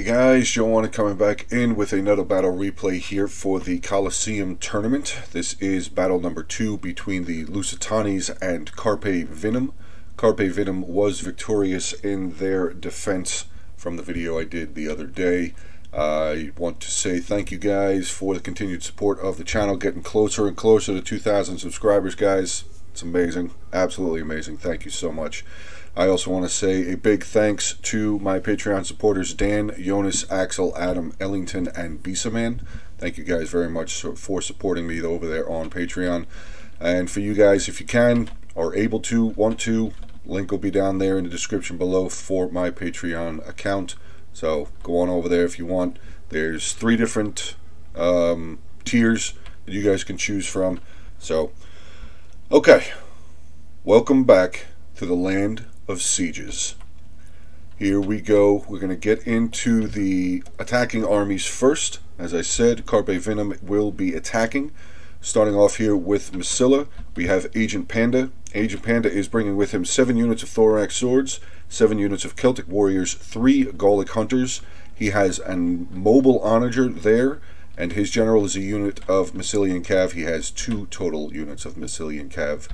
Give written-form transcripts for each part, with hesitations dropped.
guys, Joanna coming back in with another battle replay here for the Colosseum tournament. This is battle number 2 between the LUSITANIS and CARPE VINUM. CARPE VINUM was victorious in their defense from the video I did the other day. I want to say thank you guys for the continued support of the channel, getting closer and closer to 2,000 subscribers, guys. It's amazing, absolutely amazing. Thank you so much. I also want to say a big thanks to my Patreon supporters, Dan, Jonas, Axel, Adam, Ellington, and Bisaman. Thank you guys very much for supporting me over there on Patreon. And for you guys, if you can, are able to, want to, link will be down there in the description below for my Patreon account. So go on over there if you want. There's 3 different tiers that you guys can choose from. So, okay, welcome back to the land of sieges. Here we go. We're going to get into the attacking armies first. As I said, CARPE VINUM will be attacking. Starting off here with Masilla, we have Agent Panda. Agent Panda is bringing with him 7 units of Thorax Swords, 7 units of Celtic Warriors, 3 Gallic Hunters. He has a mobile onager there, and his general is a unit of Massilian Cav. He has 2 total units of Massilian Cav.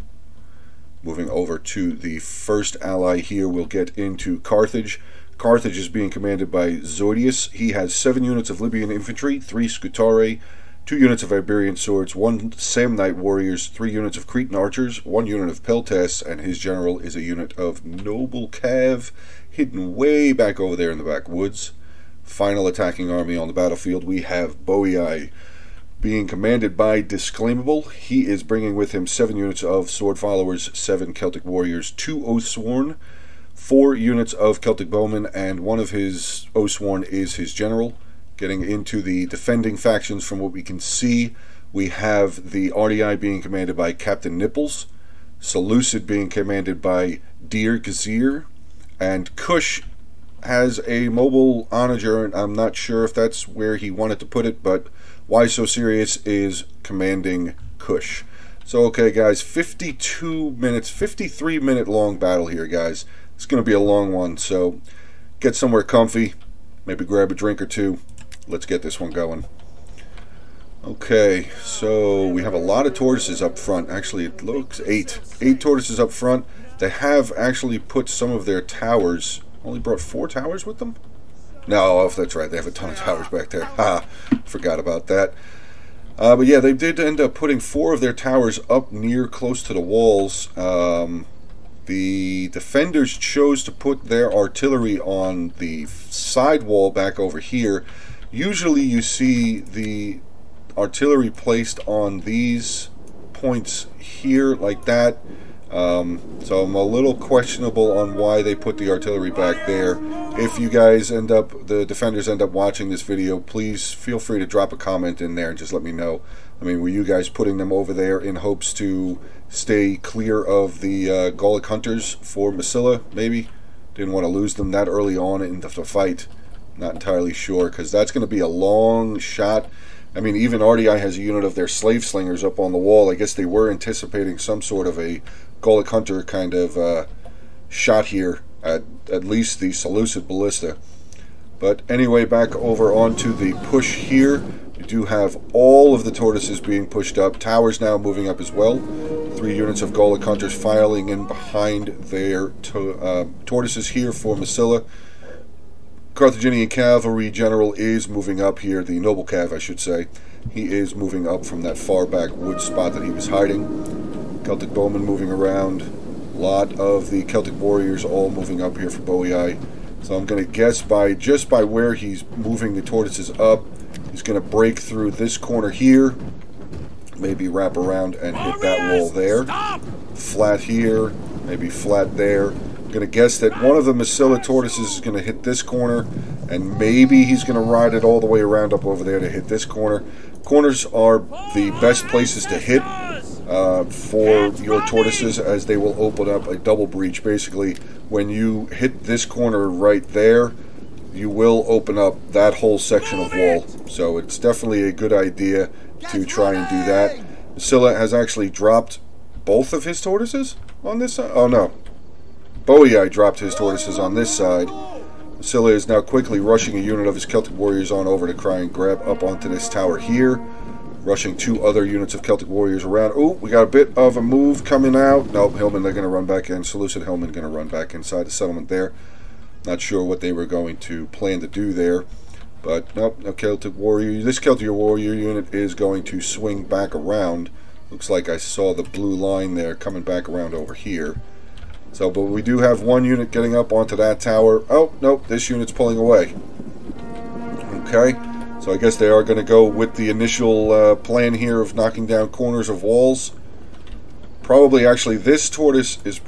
Moving over to the first ally here, we'll get into Carthage. Carthage is being commanded by Zodius. He has 7 units of Libyan infantry, 3 Scutari, 2 units of Iberian swords, 1 Samnite warriors, 3 units of Cretan archers, 1 unit of Peltas, and his general is a unit of Noble Cav, hidden way back over there in the backwoods. Final attacking army on the battlefield, we have Boii, being commanded by Disclaimable. He is bringing with him 7 units of Sword Followers, 7 Celtic Warriors, 2 Oathsworn, 4 units of Celtic Bowmen, and 1 of his Oathsworn is his general. Getting into the defending factions, from what we can see, we have the RDI being commanded by Captain Nipples, Seleucid being commanded by Dear Gazir, and Kush has a mobile onager, and I'm not sure if that's where he wanted to put it, but Why So Serious is commanding Kush. So okay guys, 52 minutes, 53 minute long battle here, guys. It's going to be a long one, so get somewhere comfy, maybe grab a drink or 2. Let's get this one going. Okay, so we have a lot of tortoises up front. Actually, it looks 8 tortoises up front. They have actually put some of their towers, only brought 4 towers with them? No, that's right, they have a ton of towers back there. Ha, forgot about that. But yeah, they did end up putting 4 of their towers up near close to the walls. The defenders chose to put their artillery on the side wall back over here. Usually you see the artillery placed on these points here like that. So I'm a little questionable on why they put the artillery back there. If you guys the defenders end up watching this video, please feel free to drop a comment in there and just let me know. I mean, were you guys putting them over there in hopes to stay clear of the Gallic Hunters for Masilla, maybe? Didn't want to lose them that early on in the fight. Not entirely sure, because that's going to be a long shot. I mean, even RDI has a unit of their slave slingers up on the wall. I guess they were anticipating some sort of a Gallic Hunter kind of shot here at least the Seleucid ballista. But anyway, back over onto the push here. We do have all of the tortoises being pushed up. Towers now moving up as well. 3 units of Gallic Hunters filing in behind their tortoises here for Masilla. Carthaginian Cavalry General is moving up here, the Noble Cav I should say. He is moving up from that far back wood spot that he was hiding. Celtic Bowmen moving around. A lot of the Celtic Warriors all moving up here for Boii. So I'm going to guess just by where he's moving the tortoises up, he's going to break through this corner here, maybe wrap around and hit that wall there. Flat here, maybe flat there. I'm going to guess that one of the Masilla tortoises is going to hit this corner, and maybe he's going to ride it all the way around up over there to hit this corner. Corners are the best places to hit for your tortoises, as they will open up a double breach. Basically, when you hit this corner right there, you will open up that whole section of wall. So it's definitely a good idea to try and do that. Masilla has actually dropped both of his tortoises on this side. Oh no, Boii dropped his tortoises on this side. Scylla is now quickly rushing a unit of his Celtic Warriors on over to try and grab up onto this tower here. Rushing 2 other units of Celtic Warriors around. Oh, we got a bit of a move coming out. Nope, Hillman, they're going to run back in. Seleucid Hillman going to run back inside the settlement there. Not sure what they were going to plan to do there. But nope, no Celtic Warrior. This Celtic Warrior unit is going to swing back around. Looks like I saw the blue line there coming back around over here. So, but we do have 1 unit getting up onto that tower. Oh, nope, this unit's pulling away. Okay, so I guess they are going to go with the initial plan here of knocking down corners of walls. Probably, actually, this tortoise is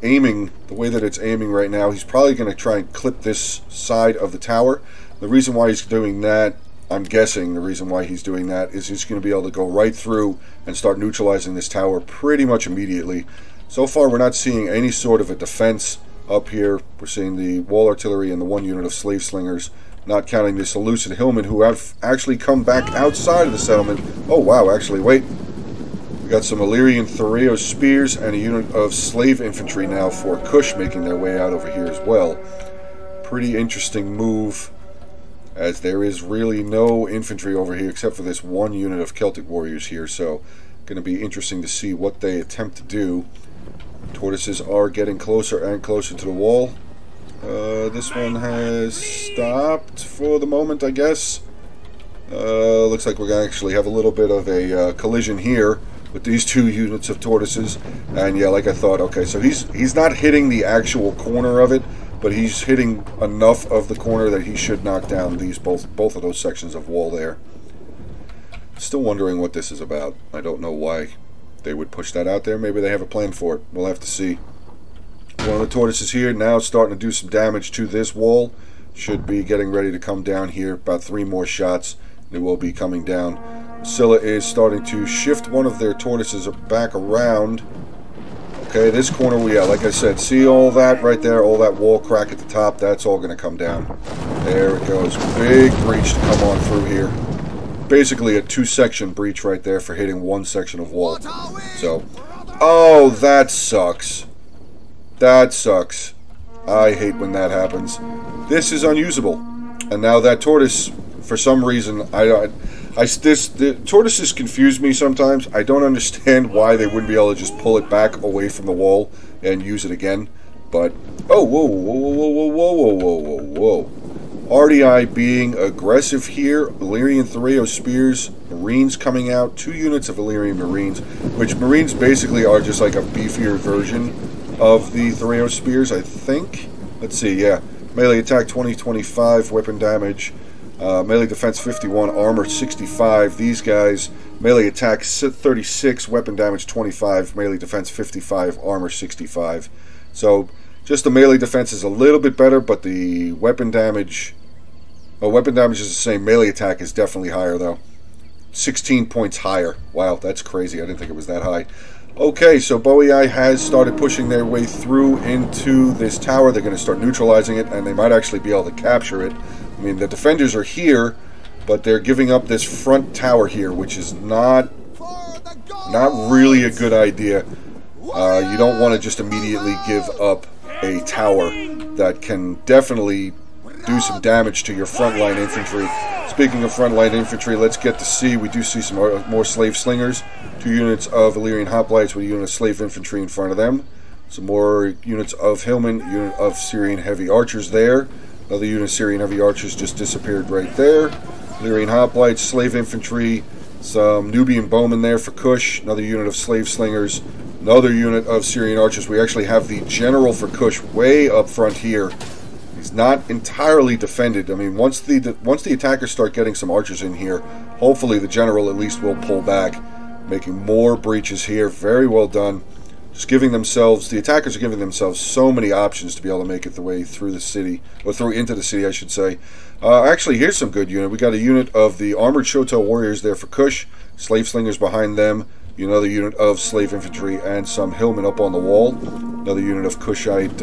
aiming, the way that it's aiming right now, he's probably going to try and clip this side of the tower. The reason why he's doing that, I'm guessing the reason why he's doing that, is he's going to be able to go right through and start neutralizing this tower pretty much immediately. So far, we're not seeing any sort of a defense up here. We're seeing the wall artillery and the 1 unit of slave slingers, not counting the Seleucid Hillmen, who have actually come back outside of the settlement. Oh, wow, actually, wait. We got some Illyrian Thureos spears and a unit of slave infantry now for Kush making their way out over here as well. Pretty interesting move, as there is really no infantry over here except for this 1 unit of Celtic Warriors here. So, going to be interesting to see what they attempt to do. Tortoises are getting closer and closer to the wall. This one has stopped for the moment, I guess. Looks like we're going to actually have a little bit of a collision here with these 2 units of tortoises. And yeah, like I thought, okay, so he's not hitting the actual corner of it, but he's hitting enough of the corner that he should knock down these both of those sections of wall there. Still wondering what this is about. I don't know why they would push that out there. Maybe they have a plan for it. We'll have to see. One of the tortoises here now starting to do some damage to this wall. Should be getting ready to come down here. About 3 more shots. They will be coming down. Scylla is starting to shift one of their tortoises back around. Okay, this corner, yeah, like I said, see all that right there, all that wall crack at the top, that's all going to come down. There it goes. Big breach to come on through here. Basically a 2-section breach right there for hitting 1 section of wall. So, oh, that sucks. That sucks. I hate when that happens. This is unusable. And now that tortoise, for some reason, the tortoises confuse me sometimes. I don't understand why they wouldn't be able to just pull it back away from the wall and use it again. But, oh, whoa, whoa, whoa, whoa, whoa, whoa, whoa, whoa, whoa. RDI being aggressive here. Illyrian Thureo spears. Marines coming out. 2 units of Illyrian Marines, which Marines basically are just like a beefier version of the Thureo spears, I think. Let's see, yeah. Melee attack 20-25, weapon damage. Melee defense 51, armor 65. These guys, melee attack 36, weapon damage 25, melee defense 55, armor 65. So, just the melee defense is a little bit better, but the weapon damage... Oh, weapon damage is the same. Melee attack is definitely higher, though. 16 points higher. Wow, that's crazy. I didn't think it was that high. Okay, so Boei has started pushing their way through into this tower. They're going to start neutralizing it, and they might actually be able to capture it. I mean, the defenders are here, but they're giving up this front tower here, which is not really a good idea. You don't want to just immediately give up a tower that can definitely do some damage to your frontline infantry. Speaking of frontline infantry, let's get to see. We do see some more slave slingers. 2 units of Illyrian hoplites with a unit of slave infantry in front of them. Some more units of Hillmen, unit of Syrian heavy archers there. Another unit of Syrian heavy archers just disappeared right there. Illyrian hoplites, slave infantry, some Nubian bowmen there for Kush. Another unit of slave slingers. Another unit of Syrian archers. We actually have the general for Kush way up front here. He's not entirely defended. I mean, once the attackers start getting some archers in here, hopefully the general at least will pull back, making more breaches here. Very well done. Just giving themselves, the attackers are giving themselves so many options to be able to make it the way through the city, or through into the city, I should say. Actually, here's some good unit. We got a unit of the armored Shoto warriors there for Kush, slave slingers behind them, another unit of slave infantry, and some hillmen up on the wall. Another unit of Kushite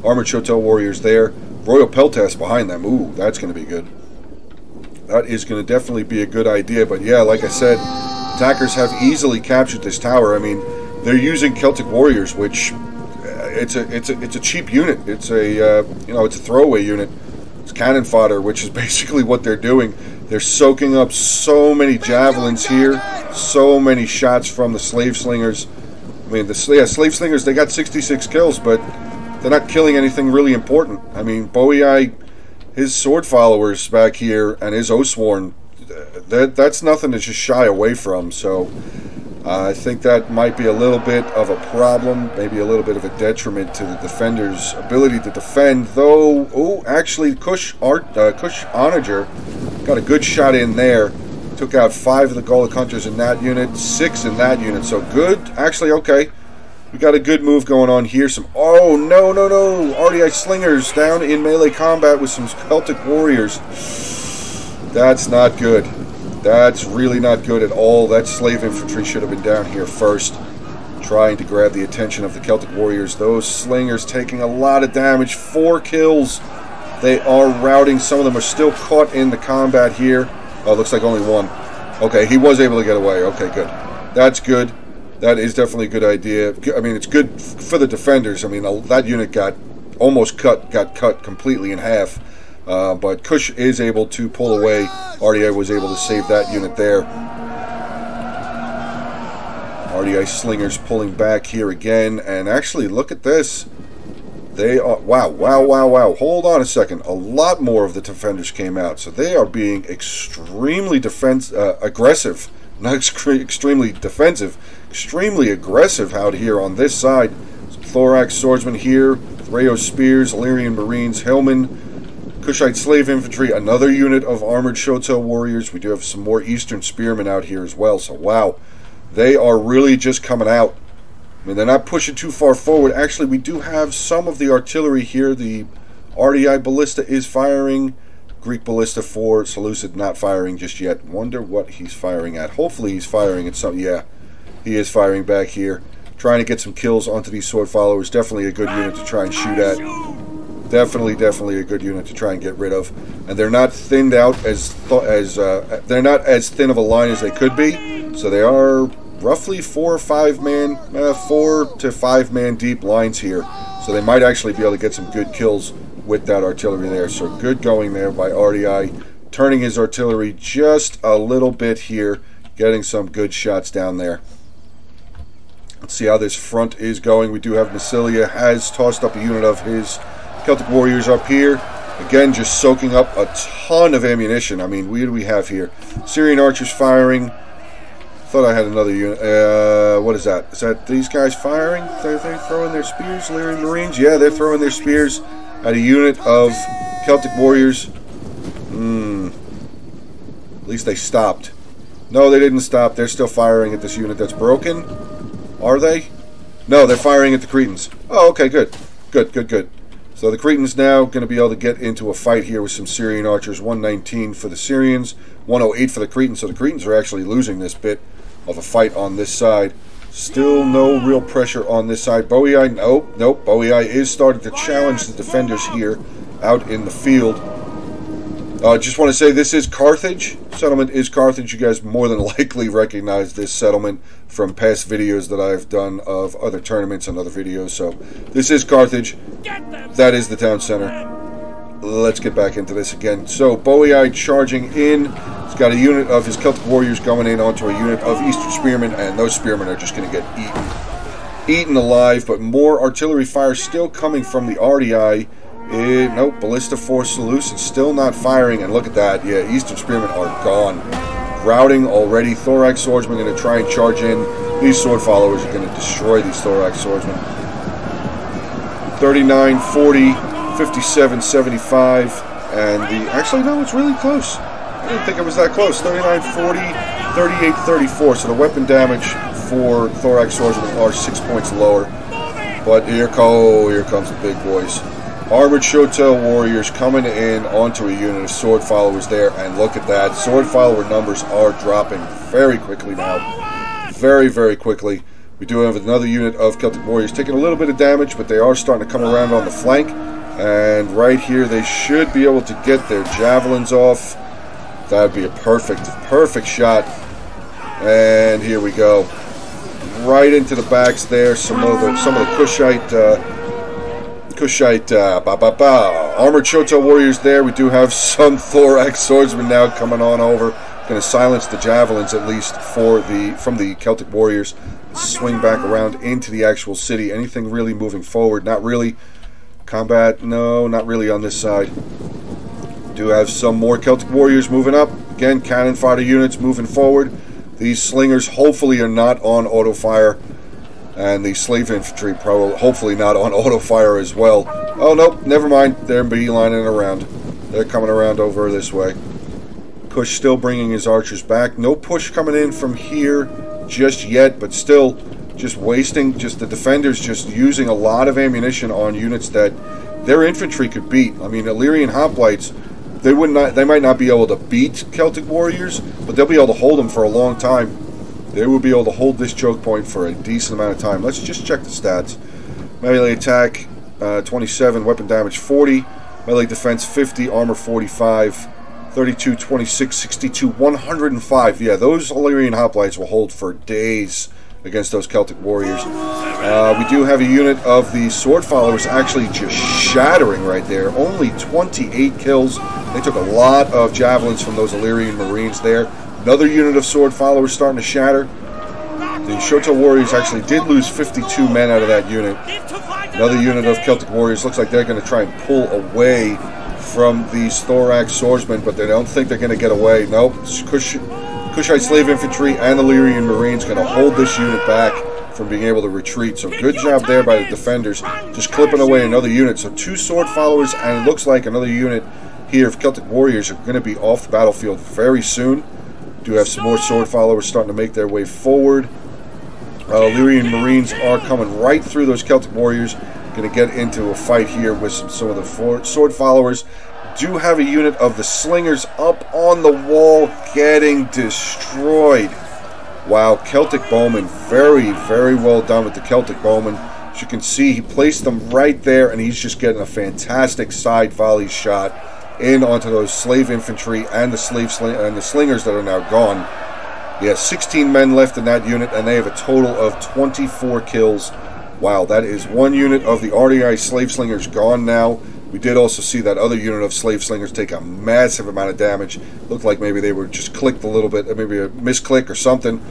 armored Shoto warriors there. Royal Peltas behind them. Ooh, that's going to be good. That is going to definitely be a good idea. But yeah, like I said, attackers have easily captured this tower. I mean, they're using Celtic warriors, which it's a cheap unit. It's a you know, it's a throwaway unit. It's cannon fodder, which is basically what they're doing. They're soaking up so many javelins here, so many shots from the slave slingers. I mean, the slave slingers, they got 66 kills, but they're not killing anything really important. I mean, Boei, his sword followers back here, and his Oathsworn, that's nothing to just shy away from. So I think that might be a little bit of a problem, maybe a little bit of a detriment to the defenders' ability to defend. Though, oh, actually, Kush Onager got a good shot in there. Took out 5 of the Golic Hunters in that unit, 6 in that unit. So good. Actually, okay. We got a good move going on here. Some, oh, no, no, no. RDI Slingers down in melee combat with some Celtic Warriors. That's not good. That's really not good at all. That slave infantry should have been down here first, trying to grab the attention of the Celtic Warriors. Those slingers taking a lot of damage. 4 kills. They are routing. Some of them are still caught in the combat here. Oh, looks like only 1. Okay, he was able to get away. Okay, good. That's good. That is definitely a good idea. I mean, it's good for the defenders. I mean, that unit got cut completely in half. But Kush is able to pull away. RDI was able to save that unit there. RDI Slingers pulling back here again. And actually, look at this. They are, wow, wow, wow, wow. Hold on a second. A lot more of the defenders came out. So they are being extremely aggressive. Not extremely defensive. Extremely aggressive out here on this side. Some Thorax Swordsmen here. Threo Spears, Illyrian Marines, Hillmen, Kushite Slave Infantry, another unit of Armored Shotel Warriors. We do have some more Eastern Spearmen out here as well. So, wow. They are really just coming out. I mean, they're not pushing too far forward. Actually, we do have some of the artillery here. The RDI Ballista is firing. Greek Ballista for Seleucid not firing just yet. Wonder what he's firing at. Hopefully he's firing at something. Yeah, he is firing back here. Trying to get some kills onto these sword followers. Definitely a good unit to try and shoot at. Definitely a good unit to try and get rid of. And they're not thinned out they're not as thin of a line as they could be. So they are roughly 4 to 5 man deep lines here. So they might actually be able to get some good kills with that artillery there. So good going there by RDI. Turning his artillery just a little bit here. Getting some good shots down there. Let's see how this front is going. We do have Massilia has tossed up a unit of his Celtic Warriors up here. Again, just soaking up a ton of ammunition. I mean, what do we have here? Syrian archers firing. Thought I had another unit. What is that? Is that these guys firing? Are they throwing their spears? Illyrian Marines? Yeah, they're throwing their spears at a unit of Celtic Warriors. At least they stopped. No, they didn't stop. They're still firing at this unit that's broken. Are they? No, they're firing at the Cretans. Oh, okay, good. Good. So the Cretans now going to be able to get into a fight here with some Syrian archers. 119 for the Syrians, 108 for the Cretans. So the Cretans are actually losing this bit of a fight on this side. Still no real pressure on this side. Boei, nope. Boei is starting to challenge the defenders here out in the field. Just want to say this is Carthage. Settlement is Carthage. You guys more than likely recognize this settlement from past videos that I've done of other tournaments and other videos. So this is Carthage. That is the town center. Let's get back into this again. So Boei charging in. He's got a unit of his Celtic Warriors going in onto a unit of Eastern Spearmen, and those Spearmen are just going to get eaten alive. But more artillery fire still coming from the RDI. Nope, Ballista Force Seleucid still not firing, and look at that. Yeah, Eastern Spearmen are gone. Routing already. Thorax Swordsmen going to try and charge in. These sword followers are going to destroy these Thorax Swordsmen. 39, 40, 57, 75, and the... Actually, no, it's really close. I didn't think it was that close. 39, 40, 38, 34. So the weapon damage for Thorax Swordsmen are 6 points lower. But here comes the big boys. Armored Shotel Warriors coming in onto a unit of sword followers there, and look at that. Sword follower numbers are dropping very quickly now. Very quickly. We do have another unit of Celtic Warriors taking a little bit of damage, but they are starting to come around on the flank. And right here, they should be able to get their javelins off. That would be a perfect shot. And here we go. Right into the backs there. Some of the Kushite Kushite, Armored Shoto warriors there. We do have some thorax swordsmen now coming on over. Going to silence the javelins at least from the Celtic warriors. Swing back around into the actual city. Anything really moving forward? Not really. Combat? No, not really on this side. Do have some more Celtic warriors moving up. Again, cannon fodder units moving forward. These slingers hopefully are not on auto fire. And the slave infantry probably, hopefully not on auto fire as well. Oh, nope, never mind. They're beelining around. They're coming around over this way. Kush still bringing his archers back. No push coming in from here just yet, but still just wasting, just the defenders just using a lot of ammunition on units that their infantry could beat. I mean, Illyrian hoplites, they might not be able to beat Celtic warriors, but they'll be able to hold them for a long time. They will be able to hold this choke point for a decent amount of time. Let's just check the stats. Melee attack 27, weapon damage 40, melee defense 50, armor 45, 32, 26, 62, 105. Yeah, those Illyrian hoplites will hold for days against those Celtic warriors. We do have a unit of the sword followers actually just shattering right there. Only 28 kills. They took a lot of javelins from those Illyrian marines there. Another unit of sword followers starting to shatter. The Shoto warriors actually did lose 52 men out of that unit. Another unit of Celtic warriors looks like they're going to try and pull away from these thorax swordsmen, but they don't think they're going to get away. Nope. Kushite slave infantry and Illyrian marines going to hold this unit back from being able to retreat. So good job there by the defenders, just clipping away another unit. So 2 sword followers, and it looks like another unit here of Celtic warriors are going to be off the battlefield very soon. Do have some more sword followers starting to make their way forward. Illyrian marines are coming right through those Celtic warriors. Going to get into a fight here with some of the sword followers. Do have a unit of the slingers up on the wall getting destroyed. Wow, Celtic bowmen. Very, very well done with the Celtic bowmen. As you can see, he placed them right there, and he's just getting a fantastic side volley shot in onto those slave infantry and the slingers that are now gone. Yeah, 16 men left in that unit, and they have a total of 24 kills. Wow, that is one unit of the RDI slave slingers gone now. We did also see that other unit of slave slingers take a massive amount of damage. Looked like maybe they were just clicked a little bit, maybe a misclick or something.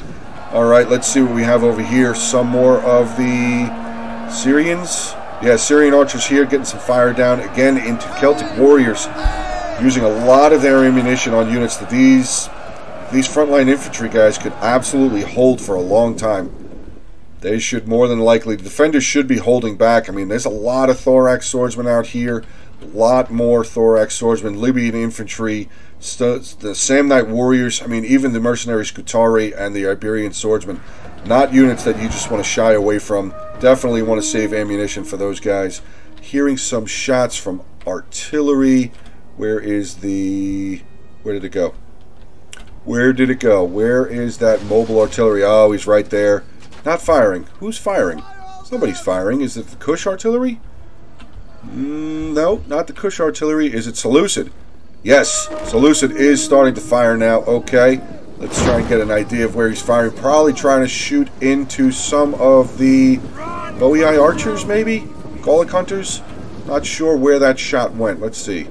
Alright, let's see what we have over here. Some more of the Syrians. Yeah, Syrian archers here getting some fire down again into Celtic warriors, using a lot of their ammunition on units that these frontline infantry guys could absolutely hold for a long time. They should more than likely, the defenders should be holding back. I mean, there's a lot of thorax swordsmen out here, a lot more thorax swordsmen, Libyan infantry, the Samnite warriors, I mean, even the mercenary Scutari and the Iberian swordsmen. Not units that you just want to shy away from. Definitely want to save ammunition for those guys. Hearing some shots from artillery. Where did it go? Where did it go? Where is that mobile artillery? Oh, he's right there. Not firing. Who's firing? Somebody's firing. Is it the Kush artillery? No, not the Kush artillery. Is it Seleucid? Yes, Seleucid is starting to fire now. Okay, let's try and get an idea of where he's firing. Probably trying to shoot into some of the Boii archers, maybe? Gallic hunters? Not sure where that shot went. Let's see.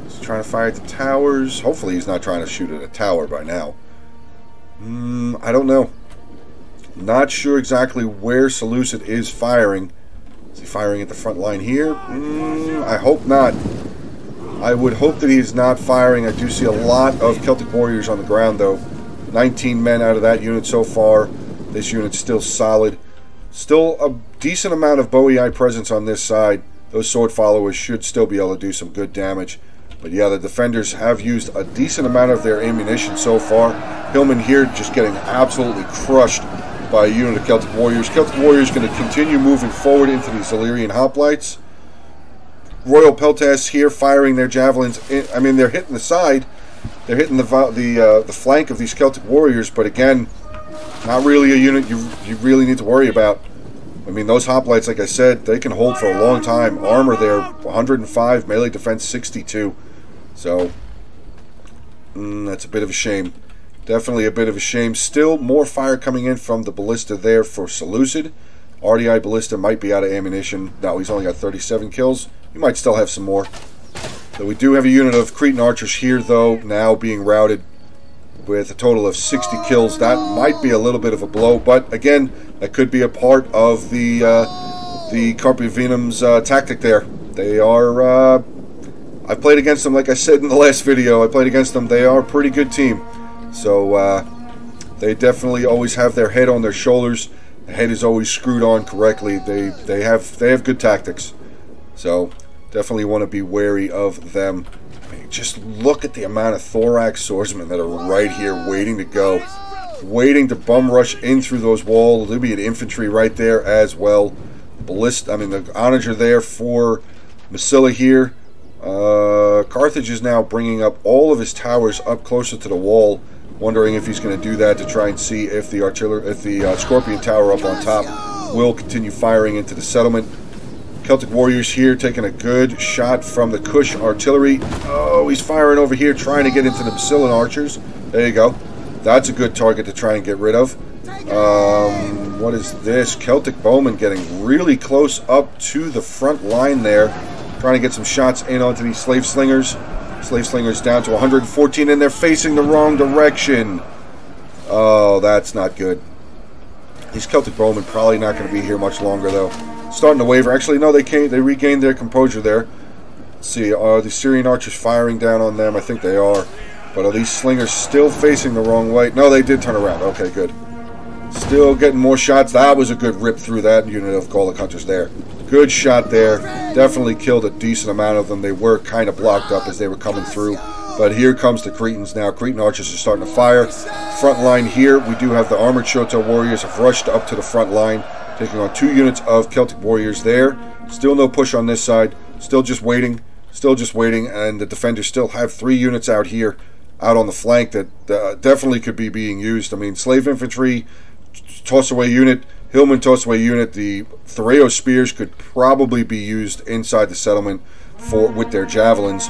He's trying to fire at the towers. Hopefully he's not trying to shoot at a tower by now. I don't know. Not sure exactly where Seleucid is firing. Is he firing at the front line here? I hope not. I would hope that he is not firing. I do see a lot of Celtic warriors on the ground, though. 19 men out of that unit so far. This unit's still solid. Still a decent amount of Boii presence on this side. Those sword followers should still be able to do some good damage. But yeah, the defenders have used a decent amount of their ammunition so far. Hillman here just getting absolutely crushed by a unit of Celtic warriors. Celtic warriors going to continue moving forward into these Illyrian hoplites. Royal Peltas here firing their javelins. I mean, they're hitting the side. They're hitting the flank of these Celtic warriors, but again, not really a unit you really need to worry about. I mean, those hoplites, like I said, they can hold for a long time. Armor there, 105, melee defense 62. So, that's a bit of a shame. Definitely a bit of a shame. Still more fire coming in from the ballista there for Seleucid. RDI Ballista might be out of ammunition. No, he's only got 37 kills. He might still have some more. So we do have a unit of Cretan archers here, though, now being routed with a total of 60 kills. That might be a little bit of a blow, but again, that could be a part of the CARPE VINUM's tactic there. They are... I've played against them, like I said in the last video. I played against them. They are a pretty good team. So they definitely always have their head on their shoulders. The head is always screwed on correctly. They have good tactics. So definitely want to be wary of them. I mean, just look at the amount of thorax swordsmen that are right here waiting to go. Waiting to bum rush in through those walls. There'll be an infantry right there as well. Ballista, I mean, the onager there for Massilia here. Carthage is now bringing up all of his towers up closer to the wall, wondering if he's going to do that to try and see if the Scorpion Tower up on top will continue firing into the settlement. Celtic warriors here taking a good shot from the Kush artillery. Oh, he's firing over here, trying to get into the Basilian archers. There you go. That's a good target to try and get rid of. What is this? Celtic bowmen getting really close up to the front line there. Trying to get some shots in onto these slave slingers. Slave slingers down to 114, and they're facing the wrong direction. Oh, that's not good. These Celtic bowmen probably not going to be here much longer, though. Starting to waver. Actually, no, they regained their composure there. Let's see, are the Syrian archers firing down on them? I think they are. But are these slingers still facing the wrong way? No, they did turn around. Okay, good. Still getting more shots. That was a good rip through that unit of Gallic hunters there. Good shot there. Definitely killed a decent amount of them. They were kind of blocked up as they were coming through. But here comes the Cretans now. Cretan archers are starting to fire. Front line here, we do have the armored Shoto warriors have rushed up to the front line, taking on 2 units of Celtic warriors there. Still no push on this side. Still just waiting. Still just waiting. And the defenders still have 3 units out here, out on the flank that definitely could be being used. I mean, slave infantry, toss-away unit, Hillman toss-away unit, the Thoreo spears could probably be used inside the settlement with their javelins.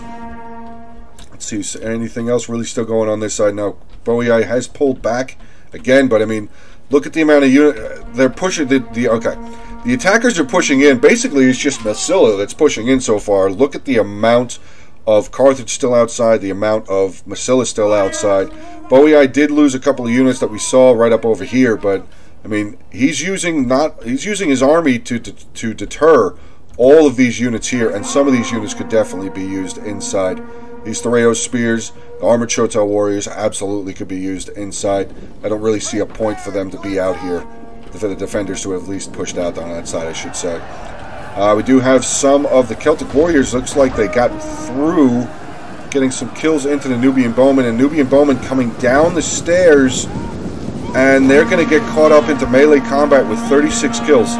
Let's see, is anything else really still going on this side now? Boei has pulled back again, but I mean, look at the amount of unit they're pushing. Okay, the attackers are pushing in. Basically, it's just Massilia that's pushing in so far. Look at the amount of Carthage still outside, the amount of Massilia still outside. Boei did lose a couple of units that we saw right up over here, but I mean, he's using his army to deter all of these units here, and some of these units could definitely be used inside. These Thoreo spears, the armored Shoto warriors absolutely could be used inside. I don't really see a point for them to be out here, for the defenders to have at least pushed out on that side, I should say. We do have some of the Celtic warriors, looks like they got through, getting some kills into the Nubian bowmen, and Nubian bowmen coming down the stairs, and they're going to get caught up into melee combat with 36 kills.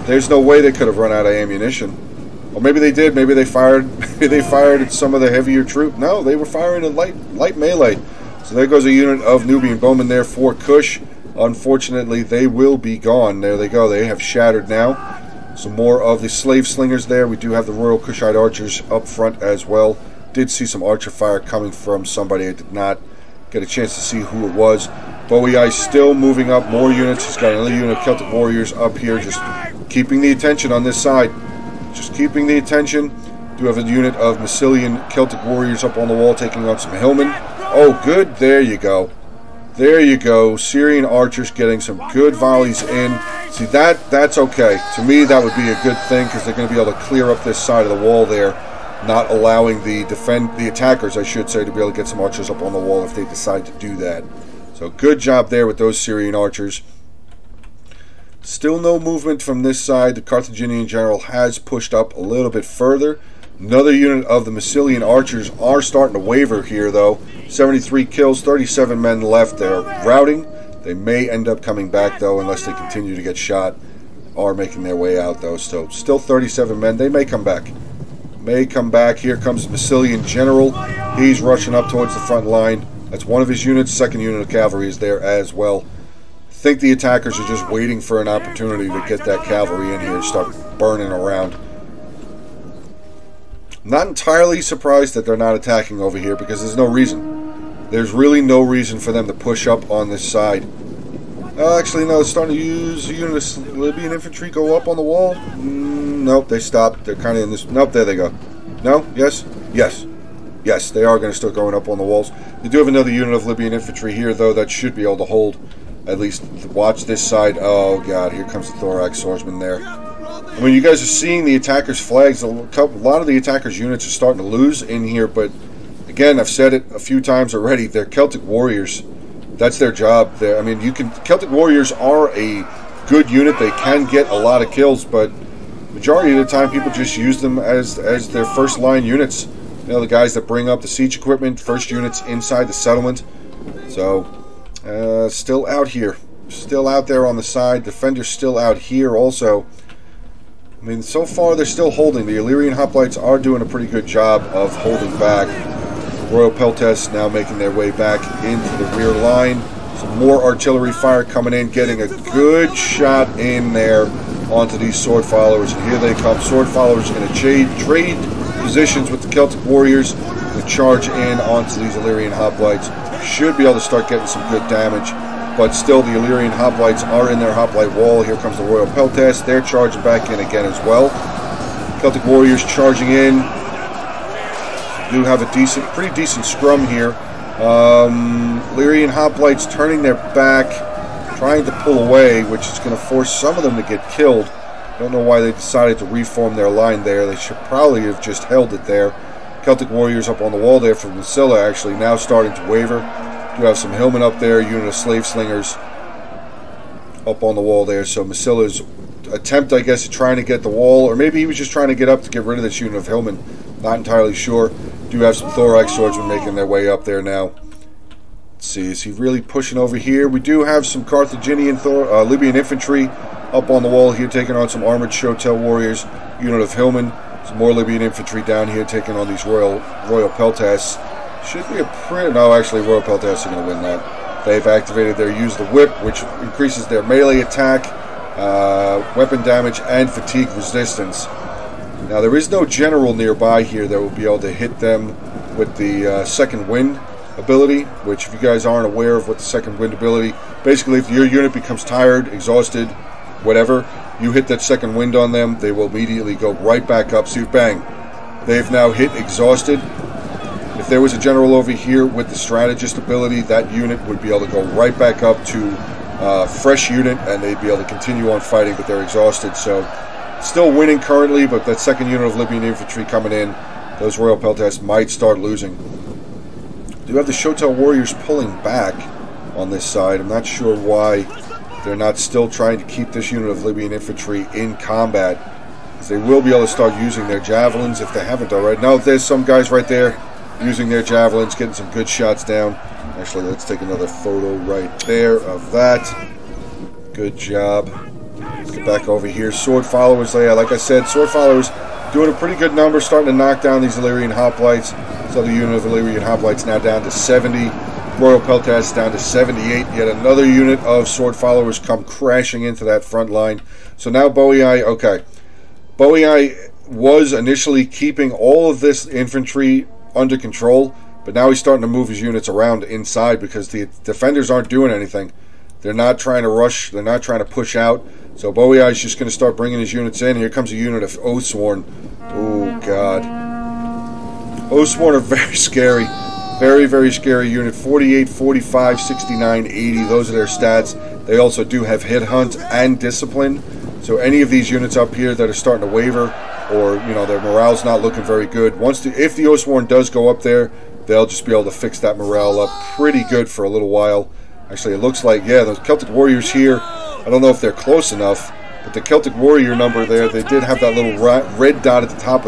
There's no way they could have run out of ammunition. Or maybe they did. Maybe they fired. Maybe they fired at some of the heavier troop. No, they were firing at light melee. So there goes a unit of Nubian bowmen there for Kush. Unfortunately, they will be gone. There they go. They have shattered now. Some more of the slave slingers there. We do have the Royal Kushite archers up front as well. Did see some archer fire coming from somebody. I did not get a chance to see who it was. Boei still moving up more units. He's got another unit of Celtic warriors up here, just keeping the attention on this side. Just keeping the attention. Do have a unit of Massilian Celtic warriors up on the wall, taking on some Hillmen. Oh, good. There you go. There you go. Syrian archers getting some good volleys in. See, that's okay. To me, that would be a good thing, because they're going to be able to clear up this side of the wall there, not allowing the attackers, I should say, to be able to get some archers up on the wall if they decide to do that. So good job there with those Syrian archers. Still no movement from this side. The Carthaginian general has pushed up a little bit further. Another unit of the Massilian archers are starting to waver here, though. 73 kills, 37 men left. They're routing. They may end up coming back, though, unless they continue to get shot. Are making their way out, though. So still 37 men. They may come back. May come back. Here comes the Massilian general. He's rushing up towards the front line. That's one of his units. Second unit of cavalry is there as well. I think the attackers are just waiting for an opportunity to get that cavalry in here and start burning around. Not entirely surprised that they're not attacking over here, because there's no reason. There's really no reason for them to push up on this side. Actually, no, it's starting to use a unit of Libyan infantry go up on the wall. Nope, they stopped. They're kind of in this. Nope, there they go. No? Yes? Yes. Yes, they are going to start going up on the walls. They do have another unit of Libyan infantry here, though, that should be able to hold. At least watch this side. Oh, God, here comes the thorax swordsman there. I mean, you guys are seeing the attackers' flags. A lot of the attackers' units are starting to lose in here, but again, I've said it a few times already. They're Celtic warriors. That's their job. I mean, Celtic warriors are a good unit. They can get a lot of kills, but majority of the time, people just use them as their first line units. You know, the guys that bring up the siege equipment, first units inside the settlement. So, still out here, still out there on the side. Defenders still out here also. I mean, so far they're still holding. The Illyrian hoplites are doing a pretty good job of holding back. Royal Peltas now making their way back into the rear line. Some more artillery fire coming in, getting a good shot in there onto these sword followers. And here they come. Sword followers going to trade positions with the Celtic warriors to charge in onto these Illyrian hoplites. Should be able to start getting some good damage. But still, the Illyrian hoplites are in their hoplite wall. Here comes the Royal Peltas. They're charging back in again as well. Celtic warriors charging in. Do have a pretty decent scrum here. Illyrian hoplites turning their back, trying to pull away, which is going to force some of them to get killed. Don't know why they decided to reform their line there. They should probably have just held it there. Celtic warriors up on the wall there from Masilla actually now starting to waver. Do have some hillmen up there, unit of slave slingers up on the wall there. So Masilla's attempt, I guess, at trying to get the wall, or maybe he was just trying to get up to get rid of this unit of hillmen. Not entirely sure. Do have some thorax swordsmen making their way up there now. Let's see, is he really pushing over here? We do have some Carthaginian Libyan infantry up on the wall here, taking on some armored Shotel warriors. Unit of hillmen. Some more Libyan infantry down here taking on these Royal Peltas. Should be a pretty... No, actually, Royal Peltas are going to win that. They've activated their use the whip, which increases their melee attack, weapon damage, and fatigue resistance. Now, there is no general nearby here that will be able to hit them with the second wind ability, which if you guys aren't aware of what the second wind ability, basically if your unit becomes tired, exhausted, whatever, you hit that second wind on them, they will immediately go right back up. See, bang. They've now hit exhausted. If there was a general over here with the strategist ability, that unit would be able to go right back up to fresh unit, and they'd be able to continue on fighting, but they're exhausted. So still winning currently, but that second unit of Libyan infantry coming in, those Royal Peltas might start losing. Do have the Shotel warriors pulling back on this side. I'm not sure why they're not still trying to keep this unit of Libyan infantry in combat, because they will be able to start using their javelins if they haven't already. Now there's some guys right there using their javelins, getting some good shots down. Actually, let's take another photo right there of that. Good job. Let's get back over here. Sword followers, yeah, like I said, sword followers doing a pretty good number, starting to knock down these Illyrian hoplites. So the unit of Illyrian hoplites now down to 70. Royal Peltas down to 78. Yet another unit of sword followers come crashing into that front line. So now Boii, okay. Boii was initially keeping all of this infantry under control, but now he's starting to move his units around inside because the defenders aren't doing anything. They're not trying to rush. They're not trying to push out. So Boii is just going to start bringing his units in. Here comes a unit of Oathsworn. Oh, God. Oathsworn are very scary. Very, very scary unit. 48, 45, 69, 80. Those are their stats. They also do have Hit Hunt and Discipline. So any of these units up here that are starting to waver, or, you know, their morale's not looking very good, if the Oathsworn does go up there, they'll just be able to fix that morale up pretty good for a little while. Actually, it looks like, yeah, those Celtic warriors here, I don't know if they're close enough, but the Celtic warrior number there, they did have that little red dot at the top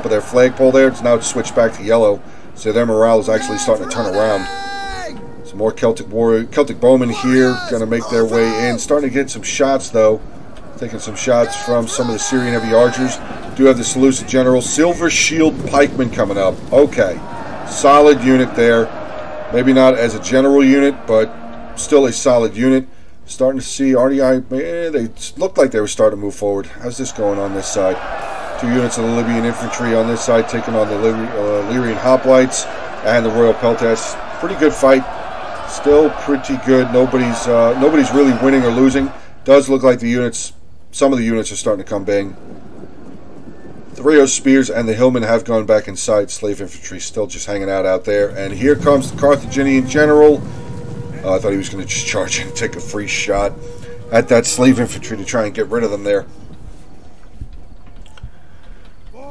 of their flagpole there. It's now switched back to yellow, so their morale is actually starting to turn around. Some more Celtic bowmen here, going to make their way in. Starting to get some shots, though. Taking some shots from some of the Syrian heavy archers. Do have the Seleucid general. Silver Shield Pikemen coming up. Okay. Solid unit there. Maybe not as a general unit, but still a solid unit. Starting to see RDI, they looked like they were starting to move forward. How's this going on this side? Two units of the Libyan infantry on this side taking on the Illyrian hoplites and the Royal Peltas. Pretty good fight. Still pretty good. Nobody's really winning or losing. Does look like the units, some of the units are starting to come bang. The Rio Spears and the Hillmen have gone back inside. Slave infantry still just hanging out there. And here comes the Carthaginian general. I thought he was going to just charge in and take a free shot at that slave infantry to try and get rid of them there.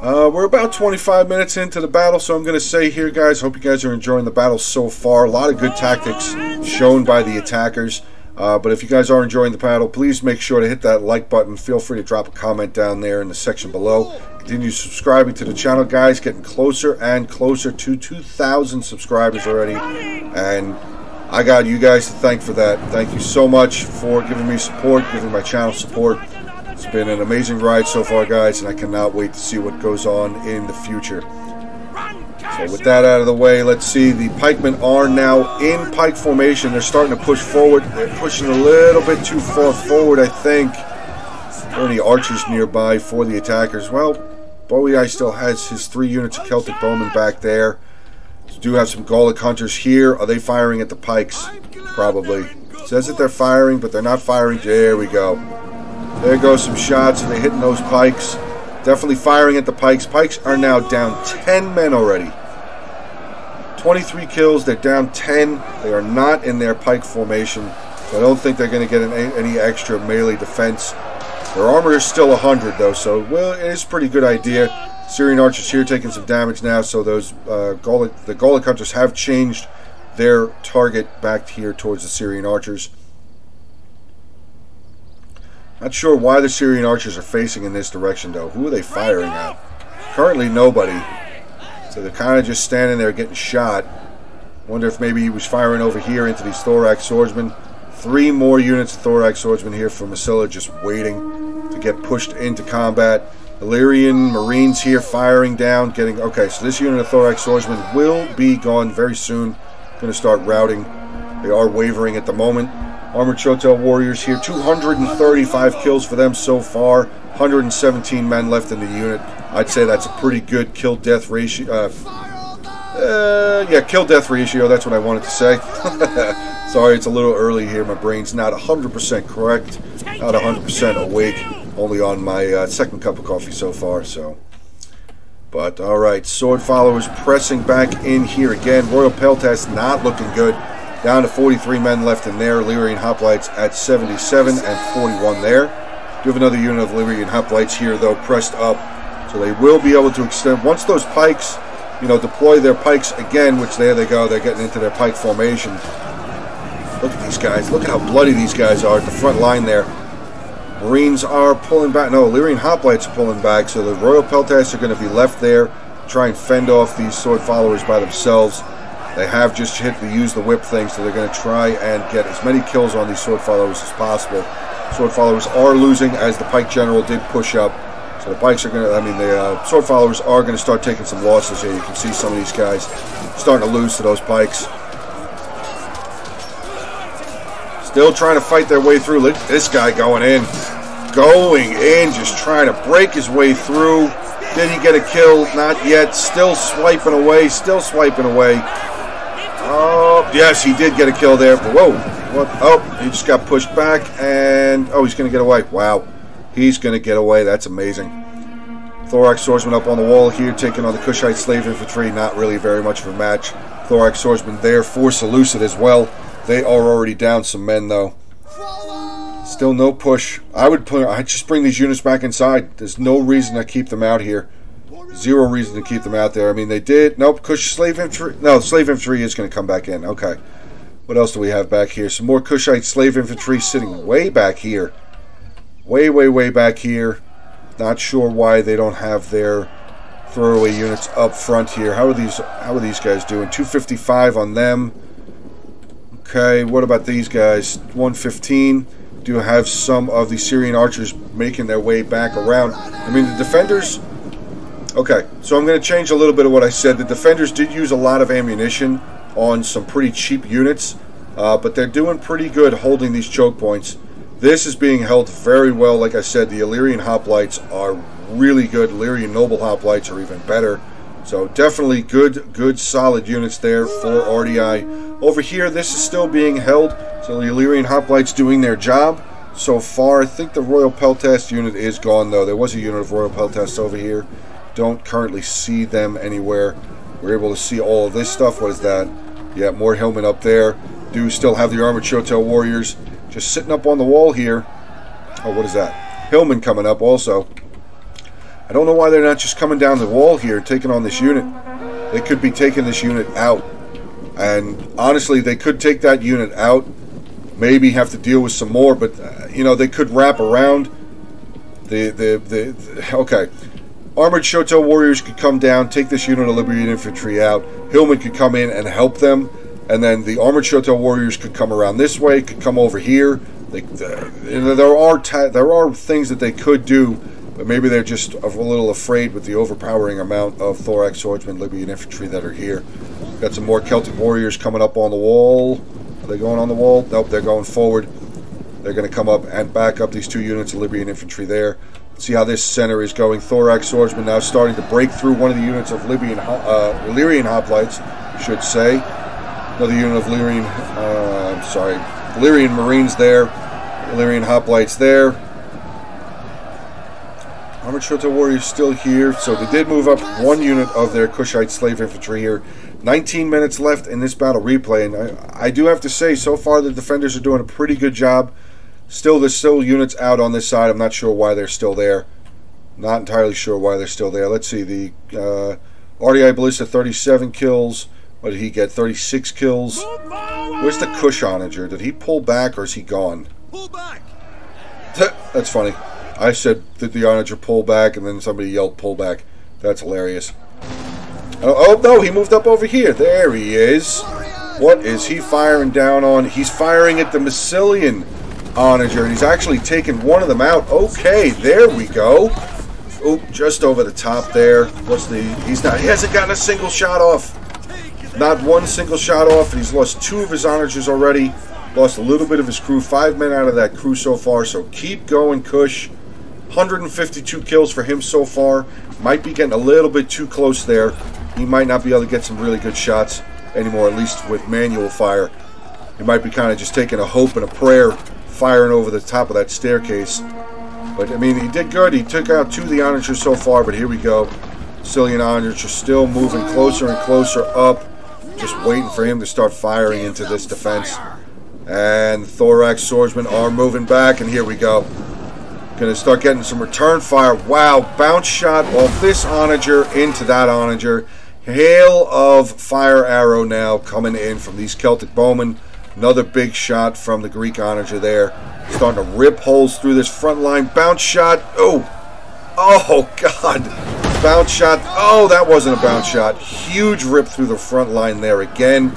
We're about 25 minutes into the battle, so I'm going to say here, guys, hope you guys are enjoying the battle so far. A lot of good tactics shown by the attackers. But if you guys are enjoying the battle, please make sure to hit that like button. Feel free to drop a comment down there in the section below. Continue subscribing to the channel, guys. Getting closer and closer to 2,000 subscribers already. And I got you guys to thank for that. Thank you so much for giving me support, giving my channel support. It's been an amazing ride so far, guys, and I cannot wait to see what goes on in the future. So with that out of the way, let's see. The pikemen are now in pike formation. They're starting to push forward. They're pushing a little bit too far forward, I think. Are there any archers nearby for the attackers? Well, Bowie still has his 3 units of Celtic bowmen back there. So do have some Gallic hunters here. Are they firing at the pikes? Probably. It says that they're firing, but they're not firing. There we go. There goes some shots. Are they hitting those pikes? Definitely firing at the pikes. Pikes are now down 10 men already. 23 kills. They're down 10. They are not in their pike formation. So I don't think they're going to get any extra melee defense. Their armor is still 100 though, so well, it is a pretty good idea. Syrian archers here taking some damage now, so those the Gallic hunters have changed their target back here towards the Syrian archers. Not sure why the Syrian archers are facing in this direction though. Who are they firing at? Currently nobody. So they're kind of just standing there getting shot. Wonder if maybe he was firing over here into these thorax swordsmen. 3 more units of thorax swordsmen here from Masilla just waiting to get pushed into combat. Illyrian Marines here firing down, getting... Okay, so this unit of thorax swordsmen will be gone very soon. Going to start routing. They are wavering at the moment. Armored Chotel warriors here, 235 kills for them so far. 117 men left in the unit. I'd say that's a pretty good kill-death ratio. Yeah, kill-death ratio, that's what I wanted to say. Sorry, it's a little early here. My brain's not 100% correct. Not 100% awake. Only on my second cup of coffee so far, so. But, alright, sword followers pressing back in here again. Royal Peltas not looking good. Down to 43 men left in there. Illyrian hoplites at 77 and 41 there. Do have another unit of Illyrian hoplites here, though, pressed up. So they will be able to extend. Once those pikes, you know, deploy their pikes again, which there they go. They're getting into their pike formation. Look at these guys. Look at how bloody these guys are at the front line there. Marines are pulling back. No, Illyrian hoplites are pulling back. So the Royal Peltas are going to be left there to try and fend off these sword followers by themselves. They have just used the whip thing, so they're going to try and get as many kills on these sword followers as possible. Sword followers are losing as the pike general did push up. So the pikes are going to, the sword followers are going to start taking some losses here. You can see some of these guys starting to lose to those pikes. Still trying to fight their way through. Look at this guy going in. Going in, just trying to break his way through. Did he get a kill? Not yet. Still swiping away. Still swiping away. Oh, yes, he did get a kill there. Whoa. What? Oh, he just got pushed back. And, oh, he's going to get away. Wow. He's going to get away. That's amazing. Thorax swordsman up on the wall here, taking on the Kushite slave infantry. Not really very much of a match. Thorax swordsman there for Seleucid as well. They are already down some men, though. Still no push. I'd just bring these units back inside. There's no reason to keep them out here. Zero reason to keep them out there. I mean, they did. Nope. Kush slave infantry. No, slave infantry is going to come back in. Okay. What else do we have back here? Some more Kushite slave infantry sitting way back here. Way, way, way back here. Not sure why they don't have their throwaway units up front here. How are these guys doing? 255 on them. Okay, what about these guys? 115. Do have some of the Syrian archers making their way back around. I mean, the defenders... Okay, so I'm going to change a little bit of what I said. The defenders did use a lot of ammunition on some pretty cheap units, but they're doing pretty good holding these choke points. This is being held very well. Like I said, the Illyrian hoplites are really good. Illyrian noble hoplites are even better. So definitely good solid units there for RDI. Over here, this is still being held. So the Illyrian Hoplites doing their job so far. I think the Royal Peltast unit is gone, though. There was a unit of Royal Peltast over here. Don't currently see them anywhere. We're able to see all of this stuff. What is that? Yeah, more Hillmen up there. Do still have the Armored Shotel Warriors just sitting up on the wall here. Oh, what is that? Hillmen coming up also. I don't know why they're not just coming down the wall here and taking on this unit. They could be taking this unit out. And honestly, they could take that unit out. Maybe have to deal with some more, but you know, they could wrap around. Okay. Armored Shotel Warriors could come down, take this unit of Libyan infantry out. Hillmen could come in and help them. And then the Armored Shotel Warriors could come around this way, could come over here. There are things that they could do, but maybe they're just a little afraid with the overpowering amount of Thorax Swordsmen, Libyan infantry that are here. Got some more Celtic Warriors coming up on the wall. Are they going on the wall? Nope, they're going forward. They're going to come up and back up these two units of Libyan infantry there. See how this center is going. Thorax Swordsmen now starting to break through one of the units of Illyrian Hoplites, I should say. Another unit of Illyrian Marines there. Illyrian Hoplites there. Armored Shotel Warriors still here. So they did move up one unit of their Kushite slave infantry here. 19 minutes left in this battle replay. And I do have to say, so far the defenders are doing a pretty good job. Still, there's still units out on this side. I'm not sure why they're still there. Not entirely sure why they're still there. Let's see. The RDI Ballista, 37 kills. What did he get? 36 kills. Where's the Kush Onager? Did he pull back or is he gone? Pull back. That's funny. I said, did the Onager pull back? And then somebody yelled, pull back. That's hilarious. Oh, no, he moved up over here. There he is. What is he firing down on? He's firing at the Massilian Onager, and he's actually taken one of them out. Okay, there we go. Oop, just over the top there. He hasn't gotten a single shot off. Not one single shot off, and he's lost two of his Onagers already. Lost a little bit of his crew. 5 men out of that crew so far, so keep going, Kush. 152 kills for him so far. Might be getting a little bit too close there. He might not be able to get some really good shots anymore, at least with manual fire. He might be kind of just taking a hope and a prayer, firing over the top of that staircase. But, I mean, he did good. He took out two of the Onagers so far, but here we go. Sicilian Onagers still moving closer and closer up. Just waiting for him to start firing into this defense. And the Thorax Swordsmen are moving back, and here we go. Going to start getting some return fire. Wow, bounce shot off this Onager into that Onager. Hail of fire arrow now coming in from these Celtic bowmen. Another big shot from the Greek Onager there. Starting to rip holes through this front line. Bounce shot. Oh, God. Bounce shot. Oh, that wasn't a bounce shot. Huge rip through the front line there again.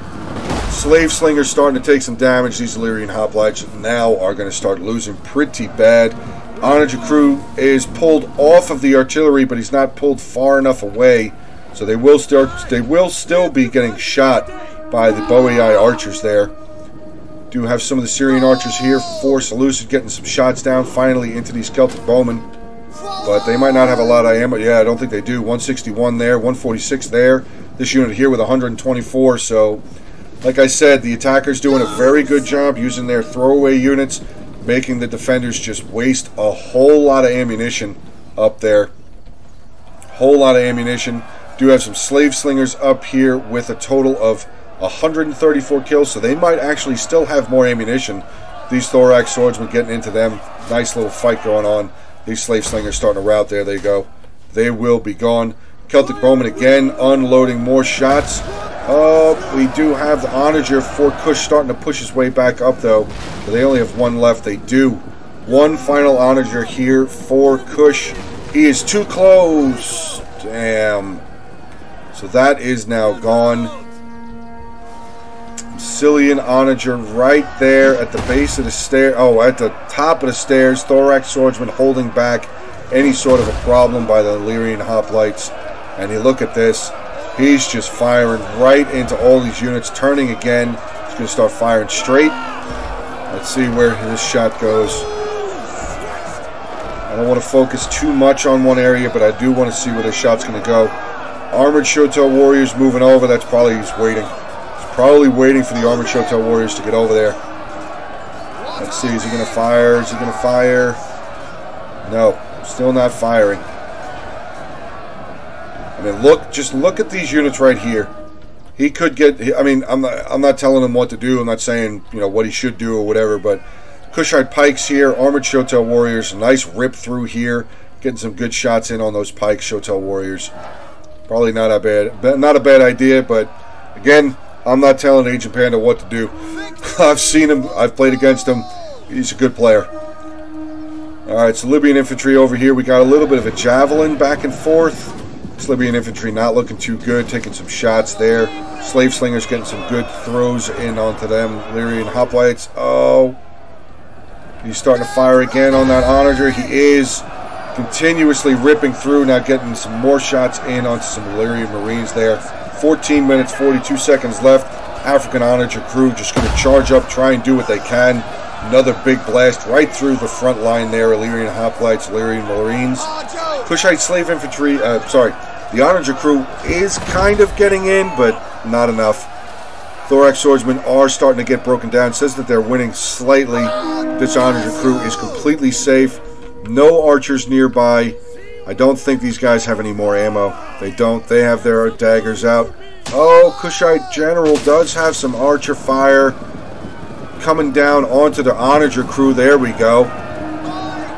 Slave Slingers starting to take some damage. These Illyrian Hoplites now are going to start losing pretty bad. Onager crew is pulled off of the artillery, but he's not pulled far enough away. So they will still be getting shot by the Boei archers there. Do have some of the Syrian archers here for Seleucid getting some shots down finally into these Celtic bowmen. But they might not have a lot of ammo. Yeah, I don't think they do. 161 there, 146 there. This unit here with 124. So, like I said, the attackers doing a very good job using their throwaway units, making the defenders just waste a whole lot of ammunition up there. Whole lot of ammunition. Do have some slave slingers up here with a total of 134 kills, so they might actually still have more ammunition. These Thorax Swordsmen getting into them. Nice little fight going on. These slave slingers starting to rout. There they go. They will be gone. Celtic bowmen again unloading more shots. We do have the Onager for Kush starting to push his way back up though. But they only have one left. They do. One final Onager here for Kush. He is too close. Damn. So that is now gone. Sicilian Onager right there at the base of the stair. Oh, at the top of the stairs. Thorax Swordsman holding back any sort of a problem by the Illyrian Hoplites. And you look at this. He's just firing right into all these units. Turning again. He's going to start firing straight. Let's see where this shot goes. I don't want to focus too much on one area, but I do want to see where this shot's going to go. Armored Shotel Warriors moving over. That's probably he's waiting. Probably waiting for the armored Shotel warriors to get over there. Let's see, is he going to fire? Is he going to fire? No, still not firing. I mean, just look at these units right here. He could get, I mean, I'm not telling him what to do. I'm not saying, you know, what he should do or whatever, but Kushite pikes here, armored Shotel warriors, nice rip through here, getting some good shots in on those pikes, Shotel warriors. Probably not a bad idea, but again, I'm not telling Agent Panda what to do. I've seen him. I've played against him. He's a good player. Alright, so Libyan infantry over here. We got a little bit of a javelin back and forth. This Libyan infantry not looking too good. Taking some shots there. Slave slingers getting some good throws in onto them. Illyrian hoplites. Oh. He's starting to fire again on that onager. He is continuously ripping through. Now getting some more shots in onto some Illyrian marines there. 14 minutes, 42 seconds left. African onager crew just going to charge up, try and do what they can. Another big blast right through the front line there. Illyrian hoplites, Illyrian marines. Kushite slave infantry, the onager crew is kind of getting in, but not enough. Thorax swordsmen are starting to get broken down. It says that they're winning slightly. This onager crew is completely safe. No archers nearby. I don't think these guys have any more ammo. They don't. They have their daggers out. Oh, Kushite general does have some archer fire coming down onto the onager crew. There we go.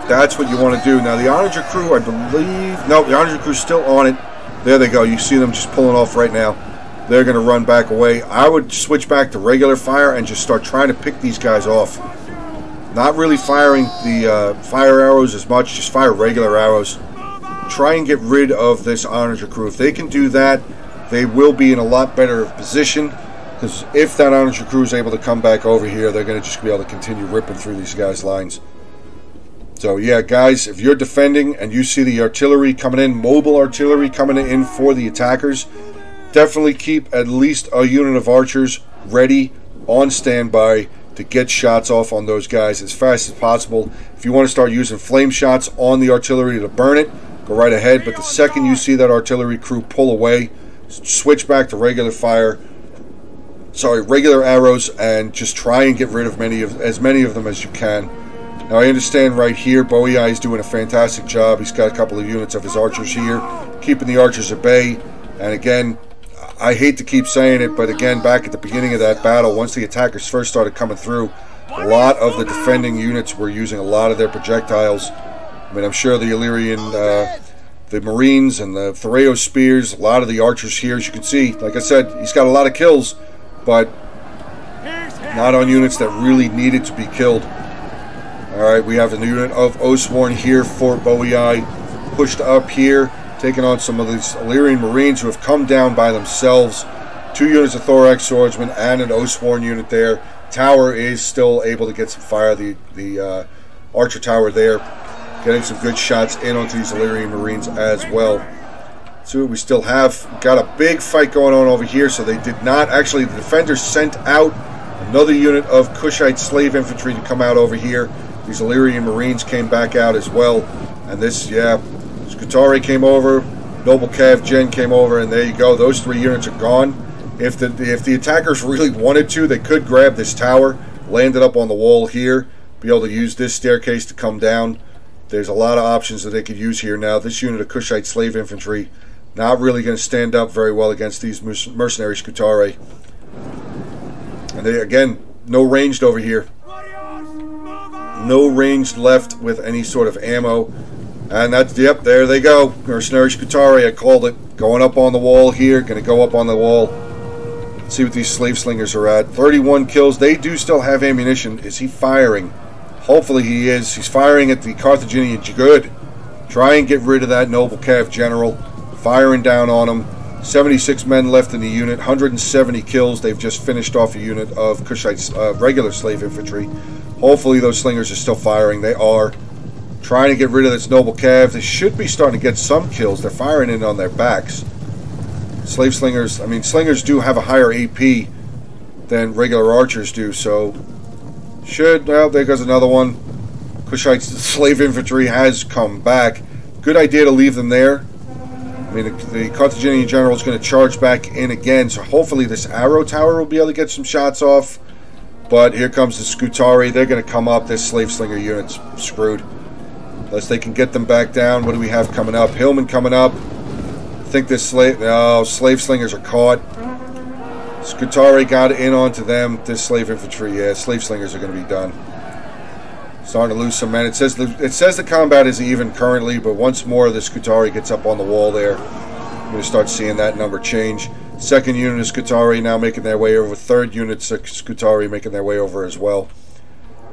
That's what you want to do. Now, the onager crew, I believe... No, the onager crew's still on it. There they go. You see them just pulling off right now. They're going to run back away. I would switch back to regular fire and just start trying to pick these guys off. Not really firing the fire arrows as much. Just fire regular arrows. Try and get rid of this onager crew. If they can do that, they will be in a lot better position, because if that onager crew is able to come back over here, they're going to just be able to continue ripping through these guys' lines. So yeah, guys, if you're defending and you see the artillery coming in, mobile artillery coming in for the attackers, definitely keep at least a unit of archers ready on standby to get shots off on those guys as fast as possible. If you want to start using flame shots on the artillery to burn it, go right ahead, but the second you see that artillery crew pull away, switch back to regular fire, regular arrows, and just try and get rid of as many of them as you can. Now, I understand right here, Bowie is doing a fantastic job. He's got a couple of units of his archers here, keeping the archers at bay. And again, I hate to keep saying it, but again, back at the beginning of that battle, once the attackers first started coming through, a lot of the defending units were using a lot of their projectiles. I mean, I'm sure the Illyrian, the Marines and the Thoreo spears, a lot of the archers here, as you can see, like I said, he's got a lot of kills, but not on units that really needed to be killed. Alright, we have the unit of Oathsworn here for Bowie, pushed up here, taking on some of these Illyrian Marines who have come down by themselves. 2 units of Thorax swordsmen and an Oathsworn unit there. Tower is still able to get some fire, the archer tower there, getting some good shots in onto these Illyrian Marines as well. So we still have got a big fight going on over here, so they did not, actually the defenders sent out another unit of Kushite slave infantry to come out over here. These Illyrian Marines came back out as well, and this, yeah, Scutari came over, Noble Cav Gen came over, and there you go, those 3 units are gone. If the attackers really wanted to, they could grab this tower, land it up on the wall here, be able to use this staircase to come down. There's a lot of options that they could use here now. This unit of Kushite slave infantry not really going to stand up very well against these mercenary Scutari. And they, again, no ranged over here. No ranged left with any sort of ammo. And that's, yep, there they go. Mercenary Scutari, I called it. Going up on the wall here. Going to go up on the wall. Let's see what these slave slingers are at. 31 kills. They do still have ammunition. Is he firing? Hopefully he is. He's firing at the Carthaginian. Good. Try and get rid of that Noble Cav General. Firing down on him. 76 men left in the unit. 170 kills. They've just finished off a unit of Kushite regular slave infantry. Hopefully those slingers are still firing. They are. Trying to get rid of this Noble Cav. They should be starting to get some kills. They're firing in on their backs. Slave slingers, I mean, slingers do have a higher AP than regular archers do, so should, well, there goes another one. Kushite slave infantry has come back. Good idea to leave them there. I mean, the Carthaginian general is going to charge back in again, so hopefully this arrow tower will be able to get some shots off. But here comes the Scutari. They're going to come up. This slave slinger unit's screwed. Unless they can get them back down. What do we have coming up? Hillman coming up. I think this slave... No, slave slingers are caught. Scutari got in onto them. This slave infantry, yeah, slave slingers are going to be done. Starting to lose some men. It says the combat is even currently, but once more the Scutari gets up on the wall there. I'm going to start seeing that number change. Second unit of Scutari now making their way over. Third unit Scutari making their way over as well.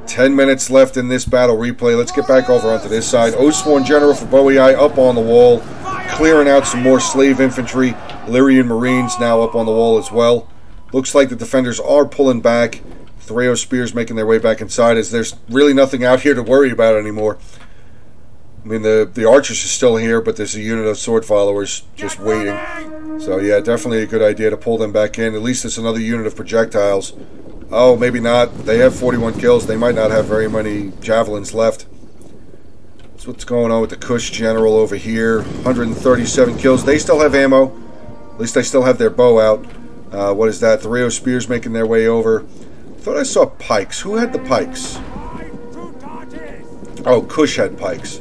10 minutes left in this battle replay. Let's get back over onto this side. Oathsworn General for Boii up on the wall, clearing out some more slave infantry. Illyrian Marines now up on the wall as well. Looks like the defenders are pulling back. Threo Spears making their way back inside, as there's really nothing out here to worry about anymore. I mean, the archers are still here, but there's a unit of sword followers just waiting. So yeah, definitely a good idea to pull them back in. At least it's another unit of projectiles. Oh, maybe not. They have 41 kills. They might not have very many javelins left. That's what's going on with the Kush general over here. 137 kills. They still have ammo. At least they still have their bow out. What is that? Threo Spears making their way over. I thought I saw pikes. Who had the pikes? Oh, Kush had pikes.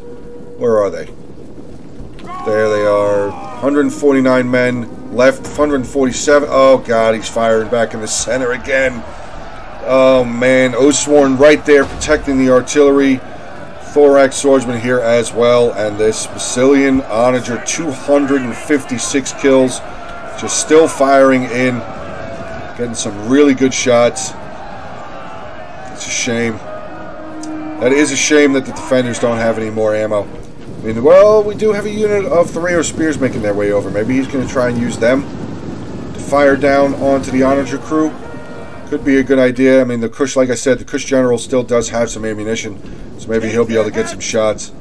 Where are they? There they are. 149 men left. 147. Oh, God, he's firing back in the center again. Oh, man. Oathsworn right there protecting the artillery. Thorax swordsman here as well. And this Massilian onager, 256 kills. Just still firing in. Getting some really good shots. It's a shame. That is a shame that the defenders don't have any more ammo. I mean, well, we do have a unit of Threo Spears making their way over. Maybe he's going to try and use them to fire down onto the onager crew. Could be a good idea. I mean, the Kush, like I said, the Kush general still does have some ammunition, so maybe he'll be able to get some shots.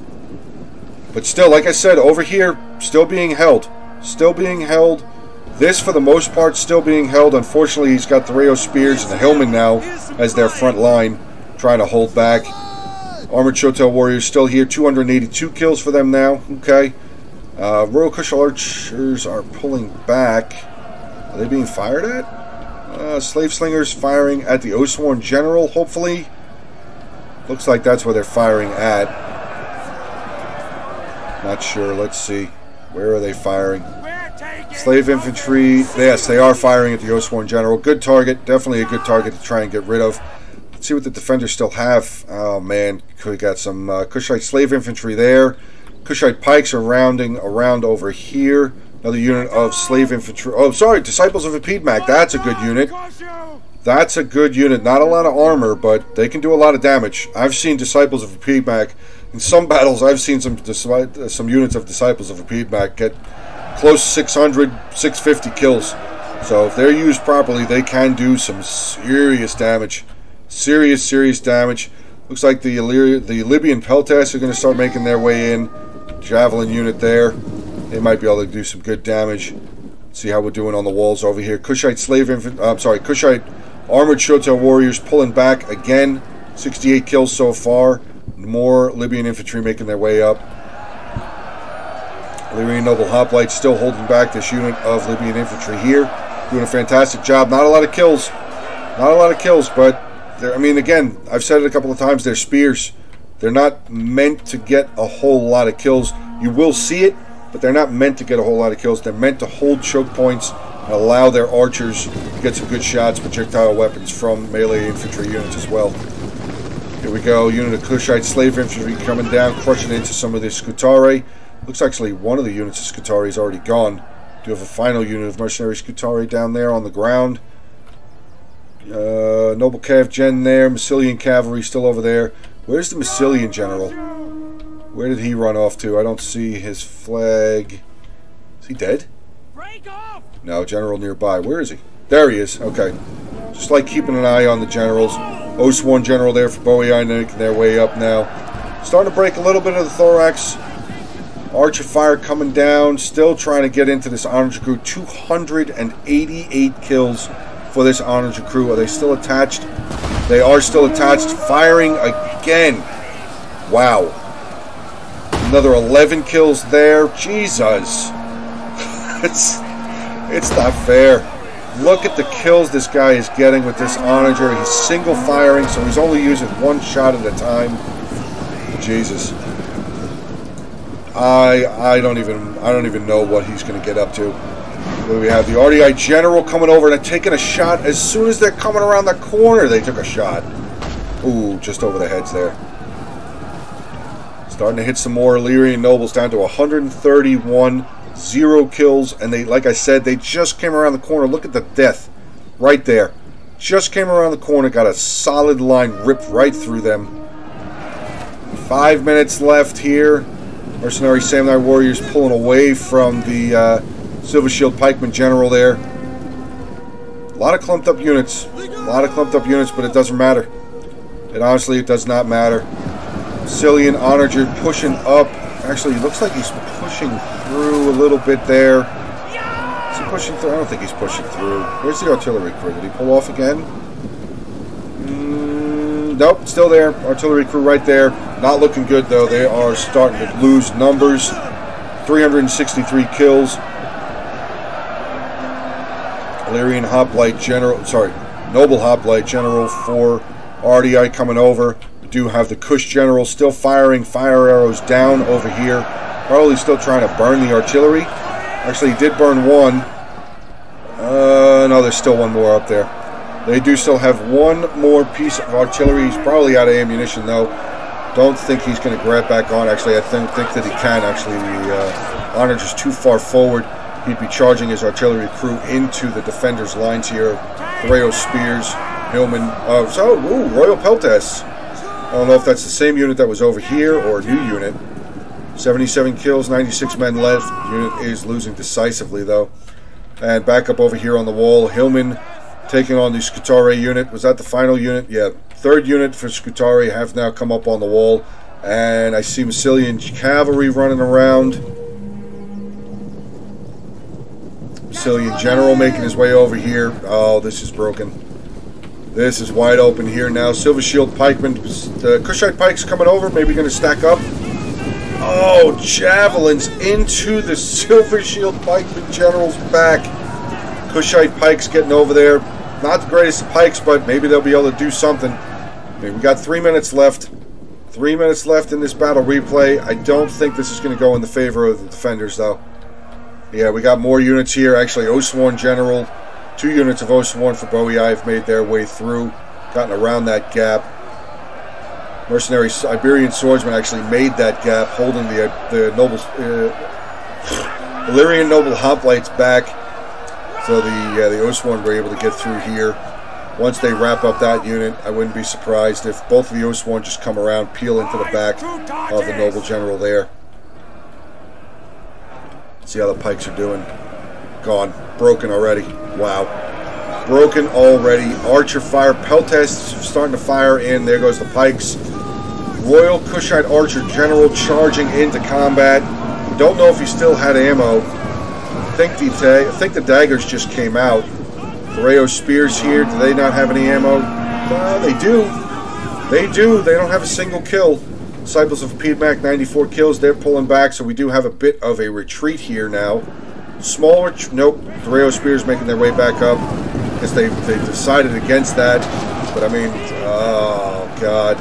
But still, like I said, over here, still being held. Still being held. This, for the most part, still being held. Unfortunately, he's got Threo Spears and the Hillman now as their front line, trying to hold back. Armored Shotel Warriors still here. 282 kills for them now. Okay. Royal Kush Archers are pulling back. Are they being fired at? Slave Slingers firing at the Oathsworn General, hopefully. Looks like that's where they're firing at. Not sure. Let's see. Where are they firing? Slave Infantry. Yes, they are firing at the Oathsworn General. Good target. Definitely a good target to try and get rid of. Let's see what the defenders still have. Oh, man. We got some Kushite Slave Infantry there. Kushite Pikes are rounding around over here. Another unit of Slave Infantry. Oh, sorry. Disciples of Epidmac. That's a good unit. That's a good unit. Not a lot of armor, but they can do a lot of damage. I've seen Disciples of Epidmac. In some battles, I've seen some units of Disciples of Epidmac get close to 600, 650 kills. So if they're used properly, they can do some serious damage. Serious damage. Looks like the Libyan Peltas are going to start making their way in. Javelin unit there. They might be able to do some good damage. Let's see how we're doing on the walls over here. Kushite Kushite Armored Shotel Warriors pulling back again. 68 kills so far. More Libyan infantry making their way up. Illyrian Noble Hoplites still holding back this unit of Libyan infantry here. Doing a fantastic job. Not a lot of kills. Not a lot of kills, but I mean, again, I've said it a couple of times, they're spears. They're not meant to get a whole lot of kills. You will see it, but they're not meant to get a whole lot of kills. They're meant to hold choke points and allow their archers to get some good shots, projectile weapons from melee infantry units as well. Here we go, unit of Kushite Slave Infantry coming down, crushing into some of the Scutari. Looks actually one of the units of Scutari is already gone. Do have a final unit of mercenary Scutari down there on the ground. Noble Cav Gen there, Massilian Cavalry still over there. Where's the Massilian General? Where did he run off to? I don't see his flag. Is he dead? No, General nearby. Where is he? There he is. Okay. Just like keeping an eye on the generals. Oathsworn General there for Boii making their way up now. Starting to break a little bit of the thorax. Archer fire coming down. Still trying to get into this onager crew. 288 kills for this onager crew. Are they still attached? They are still attached. Firing again. Wow. Another 11 kills there. Jesus. It's not fair. Look at the kills this guy is getting with this onager. He's single firing, so he's only using one shot at a time. Jesus. I don't even know what he's going to get up to. We have the RDI General coming over and taking a shot. As soon as they're coming around the corner, they took a shot. Ooh, just over the heads there. Starting to hit some more Illyrian Nobles, down to 131, 0 kills, and they, like I said, they just came around the corner. Look at the death right there. Just came around the corner, got a solid line ripped right through them. 5 minutes left here. Mercenary Samurai Warriors pulling away from the Silver Shield Pikeman General there. A lot of clumped up units. A lot of clumped up units, but it doesn't matter. It does not matter. Cillian Onager pushing up. Actually, it looks like he's pushing through a little bit there. Is he pushing through? I don't think he's pushing through. Where's the artillery crew? Did he pull off again? Nope, still there. Artillery crew right there. Not looking good, though. They are starting to lose numbers. 363 kills. Illyrian Hoplite General, sorry, Noble Hoplite General for RDI coming over. We do have the Kush General still firing fire arrows down over here. Probably still trying to burn the artillery. Actually, he did burn one. No, there's still one more up there. They do still have one more piece of artillery. He's probably out of ammunition, though. Don't think he's going to grab back on. Actually, I think that he can. Actually, the Onager's too far forward. He'd be charging his artillery crew into the defenders' lines here. Threo Spears, Hillman. Royal Peltas. I don't know if that's the same unit that was over here or a new unit. 77 kills, 96 men left. Unit is losing decisively, though. And back up over here on the wall, Hillman taking on the Scutari unit. Was that the final unit? Yeah, third unit for Scutari have now come up on the wall. And I see Massilian Cavalry running around. Massilian General making his way over here. Oh, this is broken. This is wide open here now. Silver Shield Pikemen. The Kushite Pikes coming over. Maybe going to stack up. Oh, javelins into the Silver Shield Pikeman General's back. Kushite Pikes getting over there. Not the greatest of pikes, but maybe they'll be able to do something. I mean, we got 3 minutes left. 3 minutes left in this battle replay. I don't think this is going to go in the favor of the defenders, though. Yeah, we got more units here. Actually, Oathsworn General. 2 units of Oathsworn for Bowie have made their way through. Gotten around that gap. Mercenary Iberian Swordsman actually made that gap, holding the noble Illyrian Noble Hoplites back. So the Oathsworn were able to get through here. Once they wrap up that unit, I wouldn't be surprised if both of the Oathsworn just come around, peel into the back of the Noble General there. See how the pikes are doing. Gone. Broken already. Wow. Broken already. Archer fire. Peltas starting to fire in. There goes the pikes. Royal Kushite Archer General charging into combat. Don't know if he still had ammo. I think the daggers just came out. Threo Spears here. Do they not have any ammo? They do. They do. They don't have a single kill. Disciples of Piedmont, 94 kills. They're pulling back, so we do have a bit of a retreat here now. Smaller, nope. Threo Spears making their way back up. I guess they decided against that. But I mean, oh god.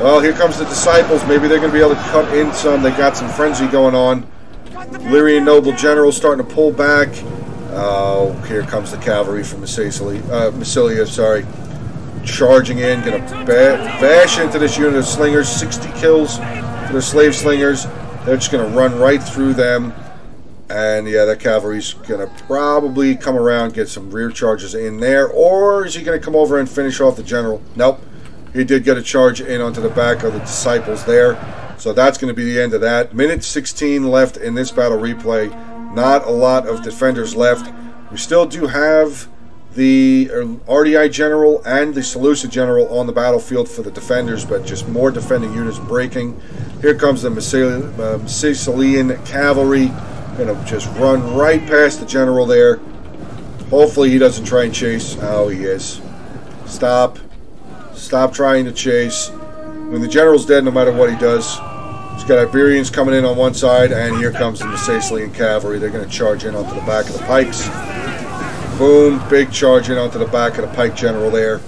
Well, here comes the Disciples. Maybe they're going to be able to cut in some. They got some frenzy going on. Illyrian Noble General starting to pull back. Oh, here comes the cavalry from Massilia, sorry. Charging in, going to bash into this unit of slingers. 60 kills for the slave slingers. They're just going to run right through them. And yeah, that cavalry's going to probably come around, get some rear charges in there. Or is he going to come over and finish off the general? Nope. He did get a charge in onto the back of the Disciples there. So that's going to be the end of that. Minute 16 left in this battle replay. Not a lot of defenders left. We still do have the RDI General and the Seleucid General on the battlefield for the defenders, but just more defending units breaking. Here comes the Massilian Cavalry. Going to just run right past the General there. Hopefully he doesn't try and chase. Oh, he is. Stop. Stop trying to chase. I mean, the General's dead no matter what he does. He's got Iberians coming in on one side, and here comes the Thessalian cavalry. They're going to charge in onto the back of the pikes. Boom, big charge in onto the back of the pike general there.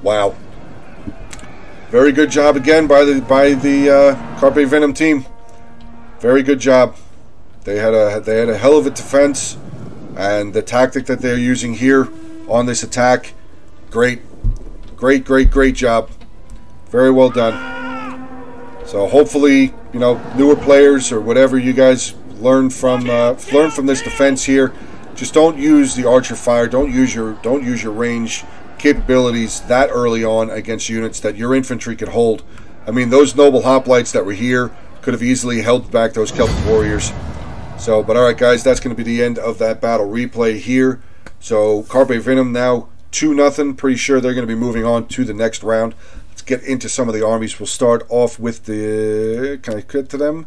Wow. Very good job again by the Carpe Vinum team. Very good job. They had a hell of a defense, and the tactic that they're using here on this attack, great job. Very well done. So hopefully, you know, newer players or whatever, you guys learn from this defense here. Just don't use the archer fire. Don't use your range capabilities that early on against units that your infantry could hold. I mean, those noble hoplites that were here could have easily held back those Celtic warriors. So, but alright guys, that's going to be the end of that battle replay here. So, Carpe Vinum now 2-0. Pretty sure they're going to be moving on to the next round. Let's get into some of the armies. We'll start off with the... Can I get to them?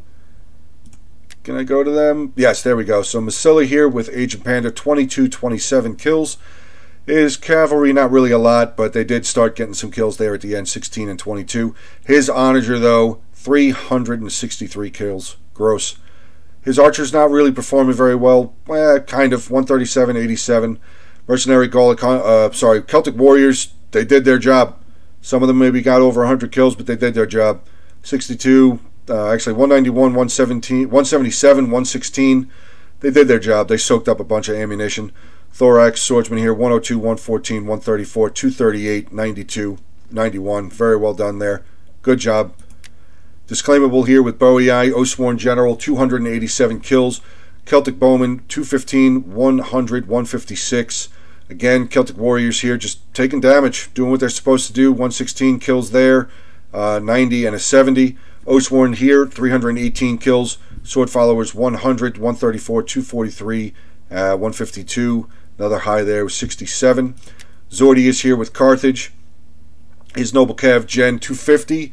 Can I go to them? Yes, there we go. So, Massilla here with Age of Panda, 22-27 kills. His cavalry, not really a lot, but they did start getting some kills there at the end, 16 and 22. His onager, though, 363 kills. Gross. His archer's not really performing very well. Kind of, 137, 87. Mercenary Celtic warriors, they did their job. Some of them maybe got over 100 kills, but they did their job. 62, actually 191, 117, 177, 116. They did their job. They soaked up a bunch of ammunition. Thorax, swordsman here, 102, 114, 134, 238, 92, 91. Very well done there. Good job. Disclaimable here with Bowie Oathsworn General, 287 kills. Celtic Bowman, 215, 100, 156. Again, Celtic Warriors here just taking damage, doing what they're supposed to do. 116 kills there, 90 and a 70. Oathsworn here, 318 kills. Sword Followers, 100, 134, 243, 152. Another high there was 67. Zordius here with Carthage. His Noble Cav Gen, 250.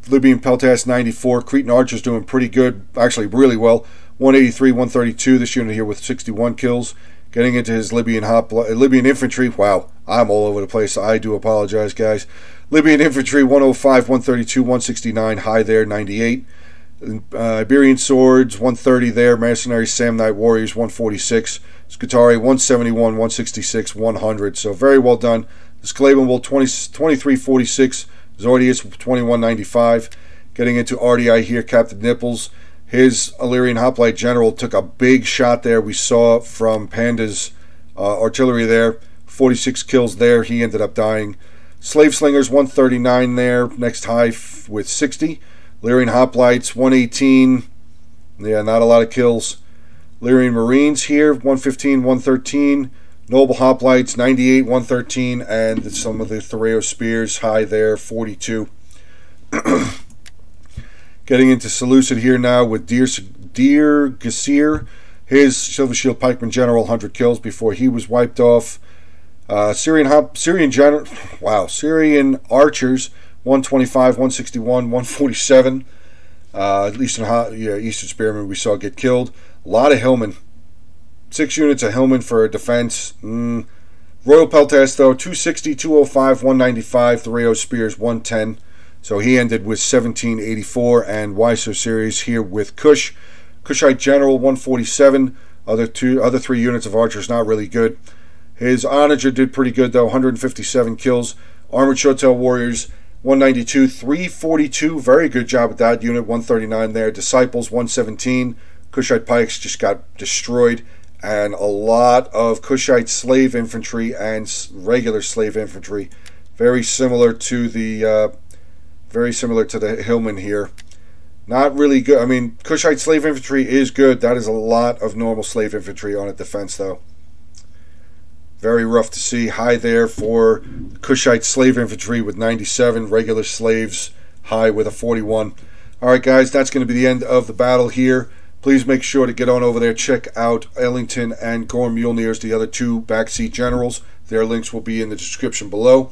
Libyan Peltas 94. Cretan Archers doing pretty good, actually really well. 183, 132. This unit here with 61 kills. Getting into his Libyan infantry. Wow, I'm all over the place. I do apologize, guys. Libyan infantry 105, 132, 169. High there, 98. Iberian swords 130 there. Mercenary Samnite warriors 146. Scutari 171, 166, 100. So very well done. This Claymore 2346. Zordius 2195. Getting into RDI here, Captain Nipples. His Illyrian Hoplite General took a big shot there. We saw from Panda's artillery there. 46 kills there. He ended up dying. Slave Slingers 139 there. Next high with 60. Illyrian Hoplites 118. Yeah, not a lot of kills. Illyrian Marines here 115, 113. Noble Hoplites 98, 113, and some of the Thoreo Spears high there, 42. Getting into Seleucid here now with Deir Gasir. His Silver Shield Pikeman General, 100 kills before he was wiped off. Syrian Archers, 125, 161, 147. Eastern Spearmen we saw get killed. A lot of Hillmen. 6 units of Hillman for defense. Royal Peltas, though, 260, 205, 195. Thoreo Spears, 110. So he ended with 1784. And Weiser series here with Kush. Kushite General, 147. Other 3 units of archers, not really good. His onager did pretty good, though, 157 kills. Armored Chotel Warriors, 192, 342. Very good job with that unit, 139 there. Disciples, 117. Kushite Pikes just got destroyed. And a lot of Kushite slave infantry and regular slave infantry, very similar to the Hillman here. Not really good. I mean, Kushite slave infantry is good. That is a lot of normal slave infantry on a defense, though. Very rough to see. High there for Kushite slave infantry with 97. Regular slaves high with a 41. All right, guys, that's going to be the end of the battle here. Please make sure to get on over there, check out Ellington and Gorm Mjolnirs, the other 2 backseat generals. Their links will be in the description below.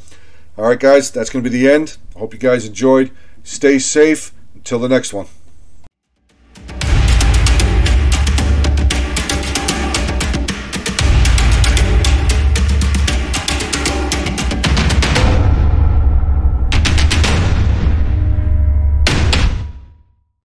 All right, guys, that's going to be the end. I hope you guys enjoyed. Stay safe. Until the next one.